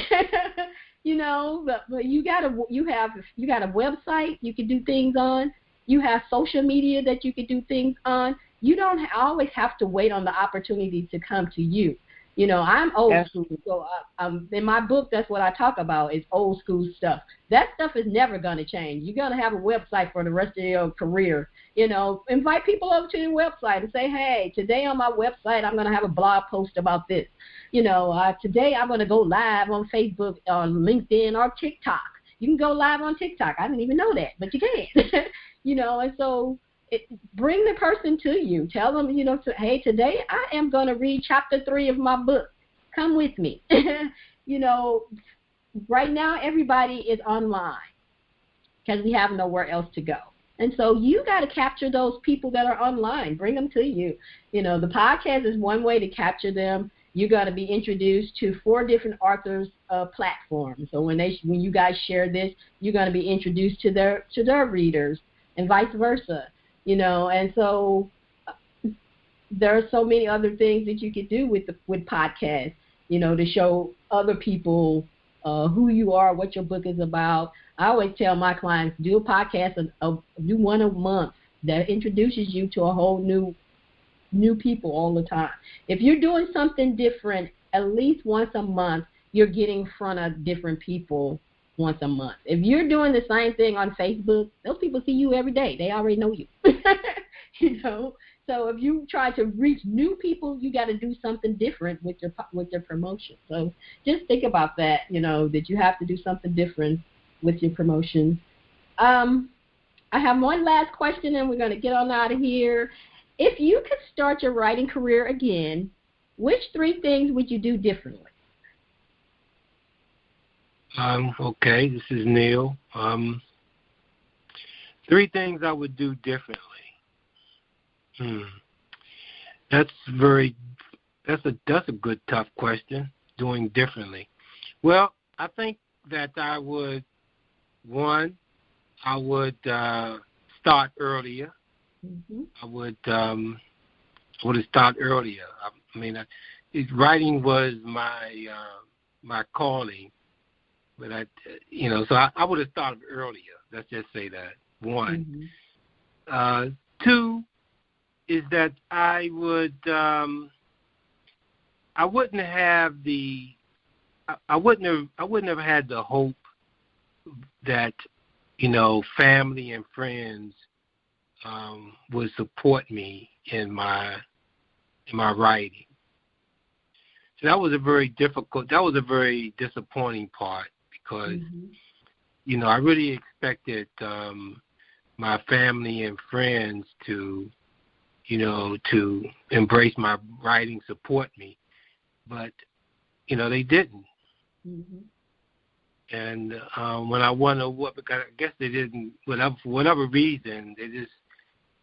you have a website you can do things on. You have social media that you can do things on. You don't always have to wait on the opportunity to come to you. I'm old school, so in my book, that's what I talk about is old school stuff. That stuff is never going to change. You're going to have a website for the rest of your career. Invite people over to your website and say, hey, today on my website, I'm going to have a blog post about this. Today I'm going to go live on Facebook, on LinkedIn, or TikTok. You can go live on TikTok. I didn't even know that, but you can. And so bring the person to you. Tell them, hey, today I am going to read chapter 3 of my book. Come with me. Right now everybody is online because we have nowhere else to go. And so you got to capture those people that are online. Bring them to you. The podcast is one way to capture them. You're going to be introduced to 4 different authors' platforms. So when you guys share this, you're going to be introduced to their readers and vice versa. And so there are so many other things that you could do with podcasts, to show other people who you are, what your book is about. I always tell my clients, do a podcast, do one a month that introduces you to a whole new people all the time. If you're doing something different at least once a month, you're getting in front of different people once a month. If you're doing the same thing on Facebook, those people see you every day. They already know you. So if you try to reach new people, you got to do something different with your promotion. So just think about that, that you have to do something different with your promotion. I have one last question, and we're going to get on out of here. If you could start your writing career again, which 3 things would you do differently? Okay, this is Neal. 3 things I would do differently. That's a good tough question. Doing differently. Well, I think that I would start earlier. Mm-hmm. I would have started earlier. Writing was my calling. But I would have started earlier. Let's just say that. 1. Mm-hmm. 2 is that I wouldn't have had the hope that family and friends would support me in my writing. So that was a very disappointing part. Because, I really expected my family and friends to embrace my writing, support me. But, they didn't. Mm-hmm. And when I wonder because I guess they didn't, for whatever reason,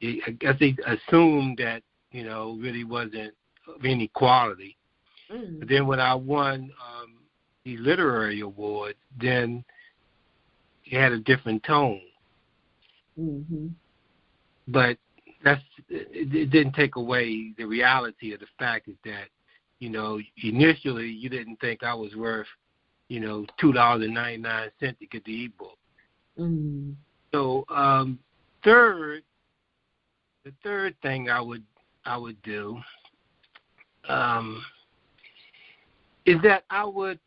I guess they assumed that, really wasn't of any quality. Mm-hmm. But then when I won the literary award, then it had a different tone. Mm-hmm. But it didn't take away the reality of the fact is that, initially you didn't think I was worth, $2.99 to get the ebook. Mm-hmm. So the third thing I would do is that I would,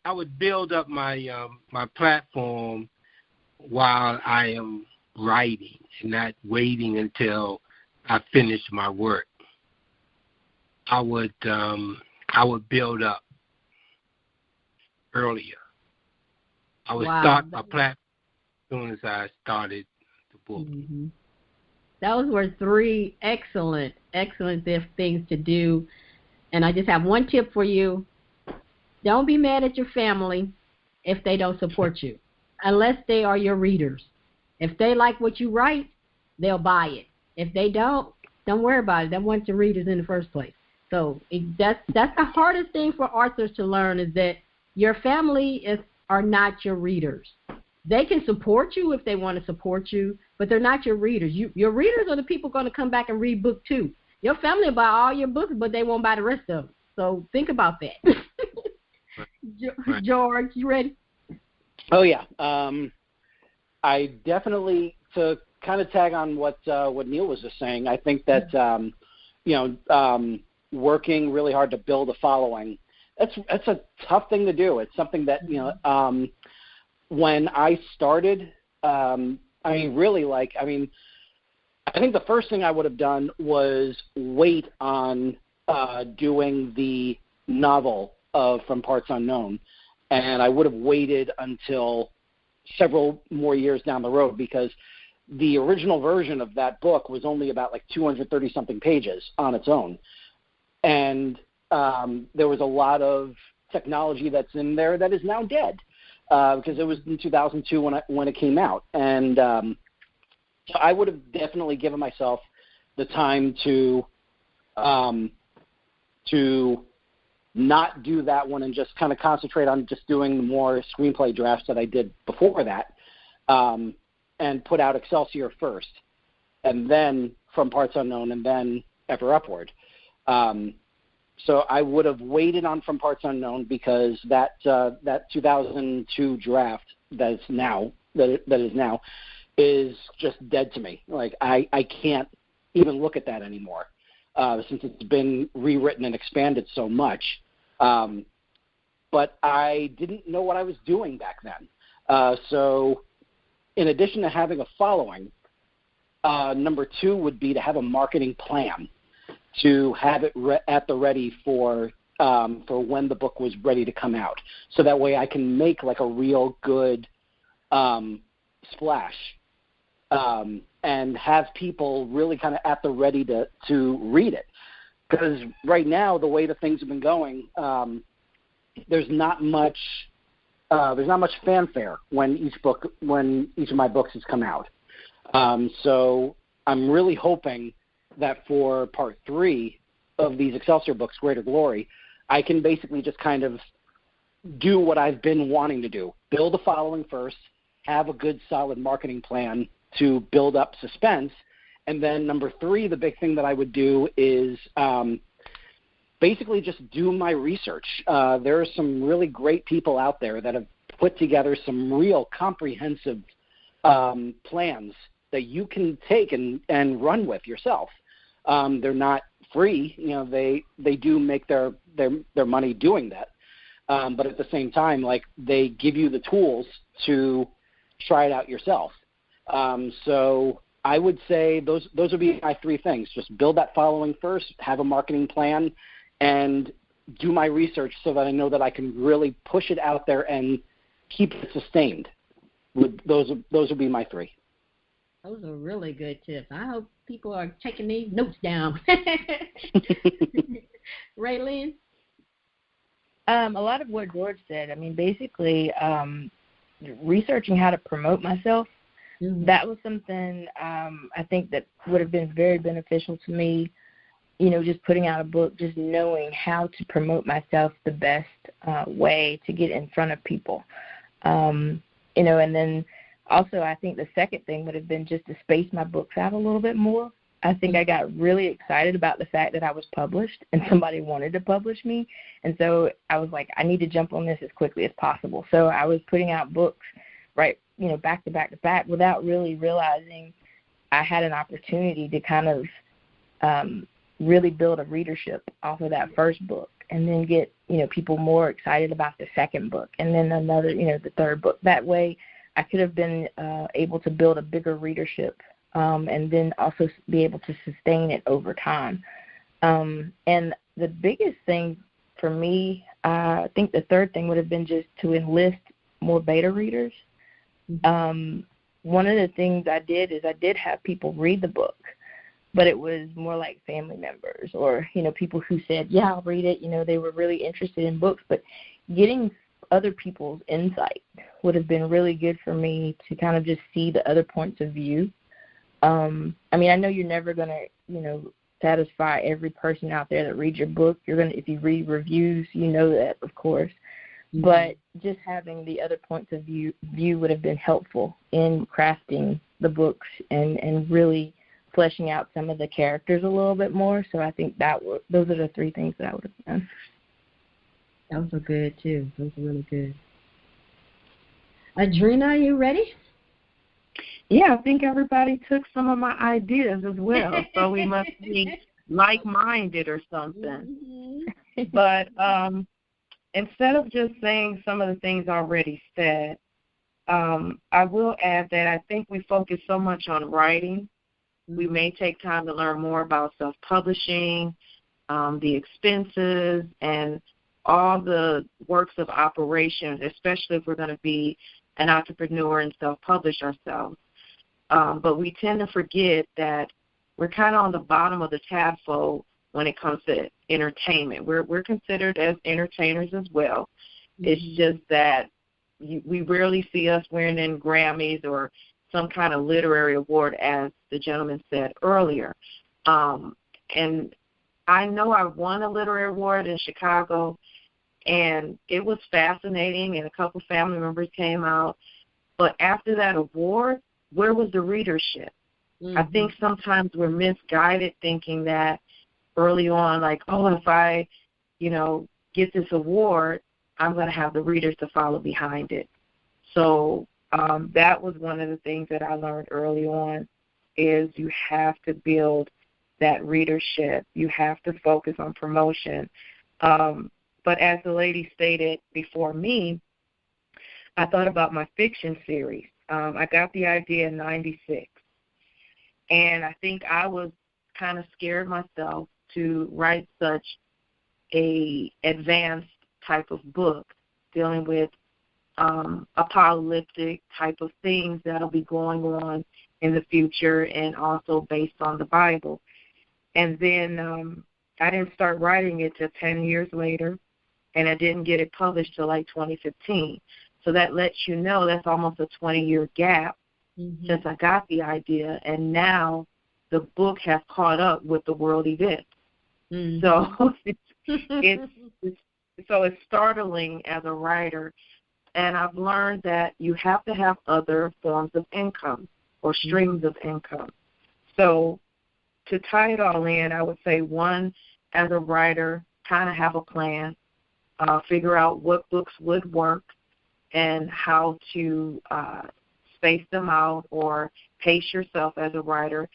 I would build up my my platform while I am writing and not waiting until I finish my work. I would build up earlier. I would start my platform as soon as I started the book. Mm-hmm. Those were 3 excellent things to do. And I just have one tip for you. Don't be mad at your family if they don't support you, unless they are your readers. If they like what you write, they'll buy it. If they don't worry about it. They want your readers in the first place. So that's the hardest thing for authors to learn, is that your family are not your readers. They can support you if they want to support you, but they're not your readers. Your readers are the people going to come back and read book 2. Your family will buy all your books, but they won't buy the rest of them. So think about that. Right. George, you ready? Oh, yeah. I definitely, to kind of tag on what Neal was just saying, I think that, working really hard to build a following, that's a tough thing to do. It's something that, when I started, I think the first thing I would have done was wait on doing the novel of From Parts Unknown, and I would have waited until several more years down the road, because the original version of that book was only about 230-something pages on its own. And there was a lot of technology that's in there that is now dead, because it was in 2002 when it came out. And so I would have definitely given myself the time to not do that one and just kind of concentrate on just doing the more screenplay drafts that I did before that, and put out Excelsior first, and then From Parts Unknown, and then Ever Upward. So I would have waited on From Parts Unknown, because that 2002 draft that is now is just dead to me. I can't even look at that anymore, since it's been rewritten and expanded so much. But I didn't know what I was doing back then. So in addition to having a following, number 2 would be to have a marketing plan, to have it at the ready for when the book was ready to come out. So that way I can make a real good splash, and have people really kind of at the ready to read it. Because right now, the way the things have been going, there's not much fanfare when each of my books has come out. So I'm really hoping that for part 3 of these Excelsior books, Greater Glory, I can basically just kind of do what I've been wanting to do: build a following first, have a good solid marketing plan to build up suspense. And then number 3, the big thing that I would do is basically just do my research. There are some really great people out there that have put together some real comprehensive plans that you can take and run with yourself. They're not free. They do make their money doing that. But at the same time, they give you the tools to try it out yourself. So I would say those would be my 3 things. Just build that following first, have a marketing plan, and do my research so that I know that I can really push it out there and keep it sustained. Those would be my 3. Those are really good tips. I hope people are taking these notes down. Railyn? A lot of what George said. Basically, researching how to promote myself, that was something I think that would have been very beneficial to me. Just putting out a book, just knowing how to promote myself the best way to get in front of people. And then also I think the second thing would have been just to space my books out a little bit more. I think I got really excited about the fact that I was published and somebody wanted to publish me. And so I was like, I need to jump on this as quickly as possible. So I was putting out books back to back to back without really realizing I had an opportunity to kind of really build a readership off of that first book, and then get, people more excited about the second book, and then another, the third book. That way I could have been able to build a bigger readership, and then also be able to sustain it over time. And the biggest thing for me, I think the third thing would have been just to enlist more beta readers. one of the things I did is I did have people read the book, but it was more like family members or, people who said, yeah, I'll read it. They were really interested in books, but getting other people's insight would have been really good for me to kind of just see the other points of view. I know you're never going to, satisfy every person out there that reads your book. If you read reviews, that, of course. Mm-hmm. But just having the other points of view would have been helpful in crafting the books and really fleshing out some of the characters a little bit more. So I think those are the three things that I would have done. Those are good, too. Those are really good. Adrienna, are you ready? Yeah, I think everybody took some of my ideas as well, so we must be like-minded or something. Mm-hmm. But instead of just saying some of the things already said, I will add that I think we focus so much on writing. Mm-hmm. We may take time to learn more about self-publishing, the expenses, and all the works of operations, especially if we're going to be an entrepreneur and self-publish ourselves. But we tend to forget that we're kind of on the bottom of the tab fold when it comes to entertainment. We're considered as entertainers as well. Mm-hmm. It's just that we rarely see us winning Grammys or some kind of literary award, as the gentleman said earlier. And I know I won a literary award in Chicago, and it was fascinating, and a couple family members came out. But after that award, where was the readership? Mm-hmm. I think sometimes we're misguided thinking that early on, like, if I, get this award, I'm going to have the readers to follow behind it. So that was one of the things that I learned early on is you have to build that readership. You have to focus on promotion. But as the lady stated before me, I thought about my fiction series. I got the idea in 96, and I think I was kind of scared myself to write such a advanced type of book dealing with apocalyptic type of things that'll be going on in the future and also based on the Bible. And then I didn't start writing it till 10 years later, and I didn't get it published till like 2015. So that lets you know that's almost a 20-year gap since I got the idea, and now the book has caught up with the world events. Mm-hmm. So it's startling as a writer, and I've learned that you have to have other forms of income or streams of income. So to tie it all in, I would say, one, as a writer, kind of have a plan, figure out what books would work, and how to space them out or pace yourself as a writer.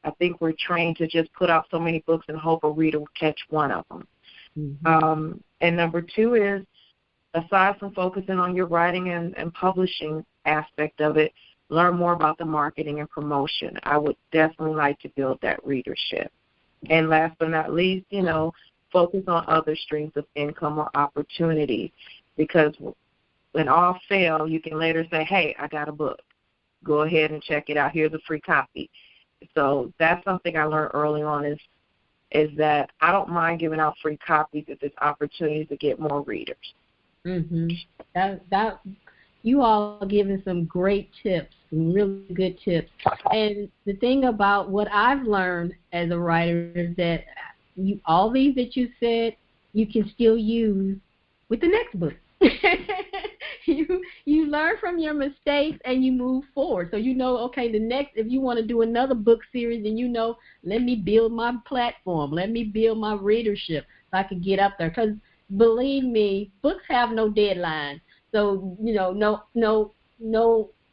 I think we're trained to just put out so many books and hope a reader will catch one of them. Mm-hmm. And number two is, aside from focusing on your writing and publishing aspect of it, learn more about the marketing and promotion. I would definitely like to build that readership. And last but not least, focus on other streams of income or opportunity, because when all fail, you can later say, hey, I got a book. Go ahead and check it out. Here's a free copy. So that's something I learned early on is that I don't mind giving out free copies if there's opportunities to get more readers. Mm-hmm. That you all are giving some great tips, some really good tips. And the thing about what I've learned as a writer is that all these that you said, you can still use with the next book. You learn from your mistakes and you move forward. So okay, the next, if you want to do another book series, then let me build my platform, let me build my readership so I can get up there. Because believe me, books have no deadline. So no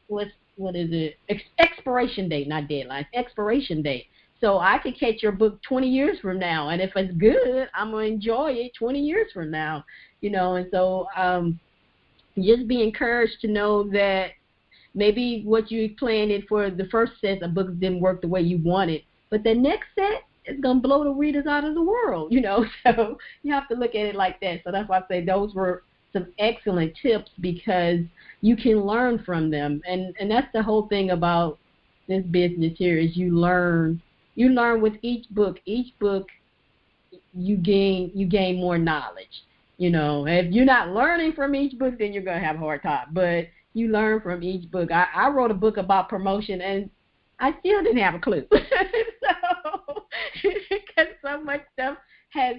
what is it? Expiration date, not deadline. Expiration date. So I could catch your book 20 years from now, and if it's good, I'm gonna enjoy it 20 years from now. And so just be encouraged to know that maybe what you planned it for the first set of books didn't work the way you wanted, but the next set is going to blow the readers out of the world, So you have to look at it like that. So that's why I say those were some excellent tips because you can learn from them. And that's the whole thing about this business here is you learn with each book. Each book you gain more knowledge. If you're not learning from each book, then you're going to have a hard time. But you learn from each book. I wrote a book about promotion, and I still didn't have a clue. So, because so much stuff has,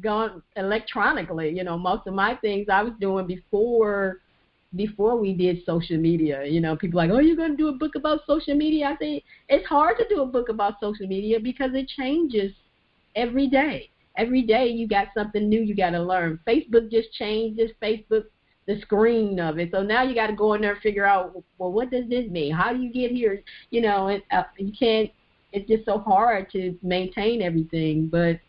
gone electronically. Most of my things I was doing before we did social media. People are like, oh, you're going to do a book about social media? I say it's hard to do a book about social media because it changes every day. Every day you got something new you got to learn. Facebook just changed the screen of it. So now you got to go in there and figure out, well, what does this mean? How do you get here? You can't, it's just so hard to maintain everything. But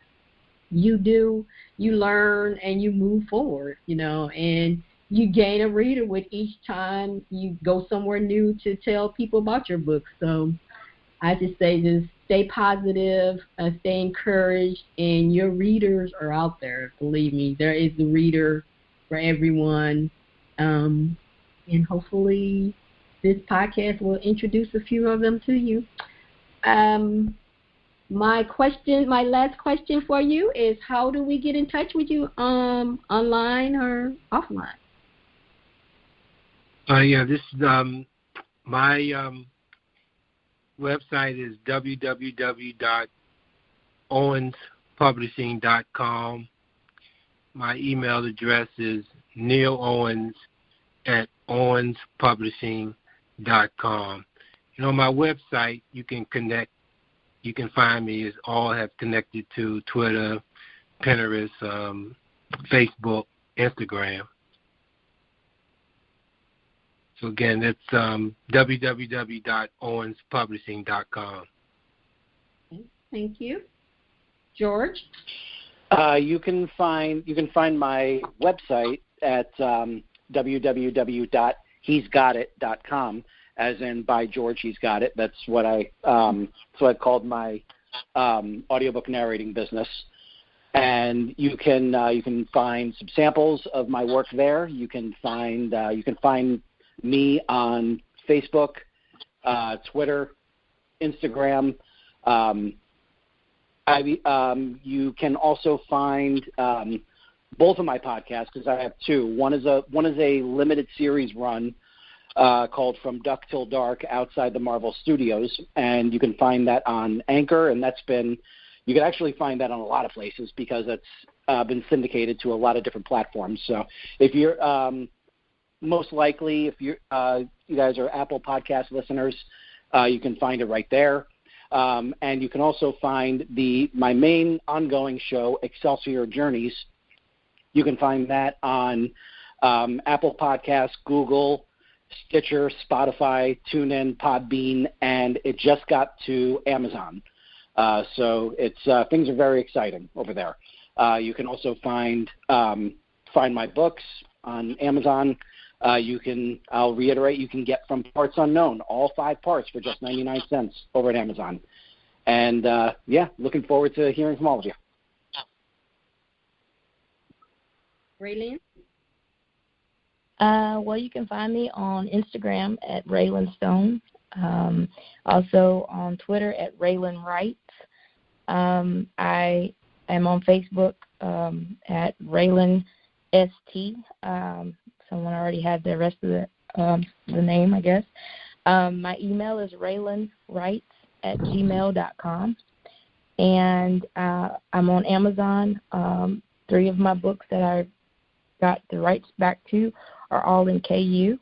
you learn and you move forward, and you gain a reader with each time you go somewhere new to tell people about your book. So I just say just stay positive, stay encouraged, and your readers are out there. Believe me, there is a reader for everyone, and hopefully this podcast will introduce a few of them to you. My last question for you is, how do we get in touch with you, online or offline? This is my website is www.owenspublishing.com. My email address is nealowens@owenspublishing.com. My website, you can find me, is all have connected to Twitter, Pinterest, Facebook, Instagram. So again, it's www.owenspublishing.com. Thank you. George? You can find my website at www.he'sgotit.com, as in by George He's Got It. That's what I've called my audiobook narrating business. And you can find some samples of my work there. You can find me on Facebook, Twitter, Instagram. You can also find both of my podcasts, because I have two. One is a limited series run called From Dusk Till Dark Outside the Marvel Studios, and you can find that on Anchor, and you can actually find that on a lot of places because it's been syndicated to a lot of different platforms. So if you're most likely, if you guys are Apple Podcast listeners, you can find it right there. And you can also find my main ongoing show, Excelsior Journeys. You can find that on Apple Podcasts, Google, Stitcher, Spotify, TuneIn, Podbean, and it just got to Amazon. So things are very exciting over there. You can also find my books on Amazon. I'll reiterate, you can get From Parts Unknown, all 5 parts for just 99 cents over at Amazon. And, looking forward to hearing from all of you. Railyn? Well, you can find me on Instagram at Railyn Stone. Also on Twitter at Railyn Writes. I am on Facebook at Railyn ST. Someone already had the rest of the name, I guess. My email is railynwrites@gmail.com. And I'm on Amazon. 3 of my books that I got the rights back to are all in KU,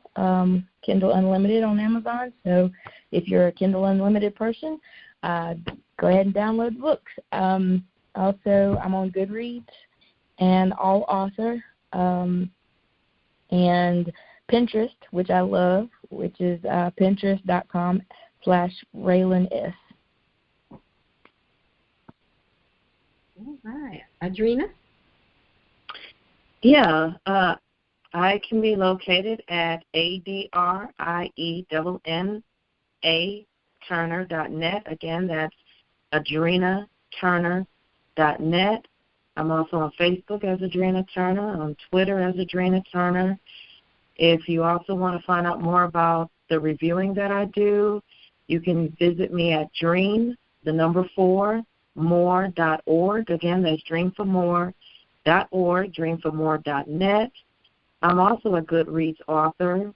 Kindle Unlimited on Amazon. So if you're a Kindle Unlimited person, go ahead and download the books. Also, I'm on Goodreads and All Author. And Pinterest, which I love, which is pinterest.com/RaylynS. All right. Adrienna? Yeah, I can be located at ADRIENNA Turner.net. Again, that's AdrienaTurner.net. I'm also on Facebook as Adrienna Turner, on Twitter as Adrienna Turner. If you also want to find out more about the reviewing that I do, you can visit me at dream4more.org. Again, that's dreamformore.org, dreamformore.net. I'm also a Goodreads author,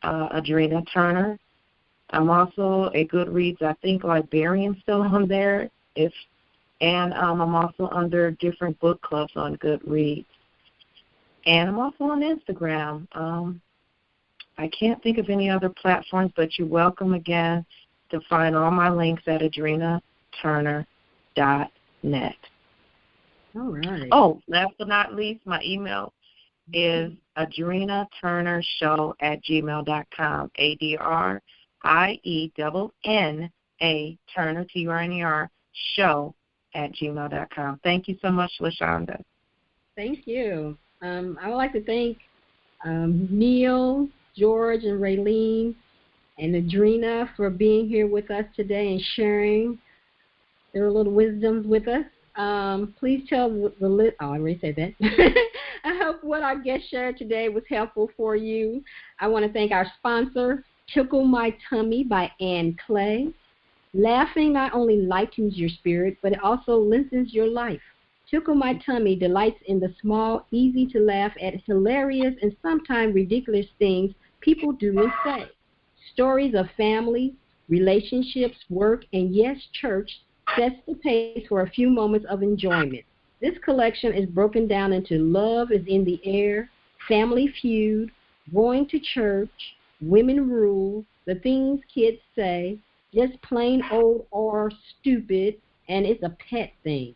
Adrienna Turner. I'm also a Goodreads, I think, librarian still on there. And I'm also under different book clubs on Goodreads. And I'm also on Instagram. I can't think of any other platforms, but you're welcome again to find all my links at adrienaturner.net. All right. Oh, last but not least, my email is adrienaturnershow@gmail.com, ADRIENNA Turner, TURNER, show@gmail.com. Thank you so much, LaShaunda. Thank you. I would like to thank Neal, George, and Railyn, and Adrienna for being here with us today and sharing their little wisdoms with us. Please tell I already said that. I hope what our guest shared today was helpful for you. I want to thank our sponsor, Tickle My Tummy by Ann Clay. Laughing not only lightens your spirit, but it also lengthens your life. Tickle My Tummy delights in the small, easy to laugh at hilarious and sometimes ridiculous things people do and say. Stories of family, relationships, work, and yes, church sets the pace for a few moments of enjoyment. This collection is broken down into Love is in the Air, Family Feud, Going to Church, Women Rule, The Things Kids Say, Just Plain Old or Stupid, and It's a Pet Thing.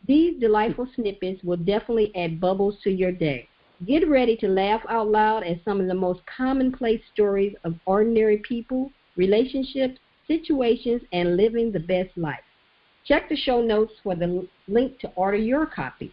These delightful snippets will definitely add bubbles to your day. Get ready to laugh out loud at some of the most commonplace stories of ordinary people, relationships, situations, and living the best life. Check the show notes for the link to order your copy.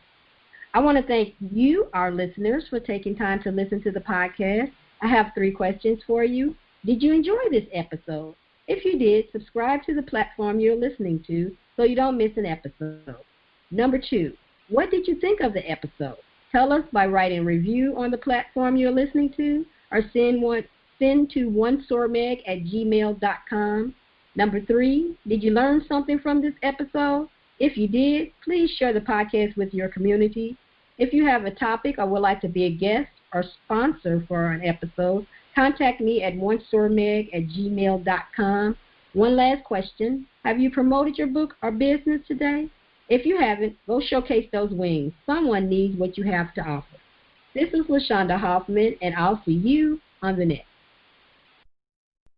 I want to thank you, our listeners, for taking time to listen to the podcast. I have 3 questions for you. Did you enjoy this episode? If you did, subscribe to the platform you're listening to so you don't miss an episode. Number 2, what did you think of the episode? Tell us by writing a review on the platform you're listening to, or send to onesormag@gmail.com. Number 3, did you learn something from this episode? If you did, please share the podcast with your community. If you have a topic or would like to be a guest or sponsor for an episode, contact me at onesormag@gmail.com. One last question. Have you promoted your book or business today? If you haven't, go showcase those wings. Someone needs what you have to offer. This is LaShaunda Hoffman, and I'll see you on the next.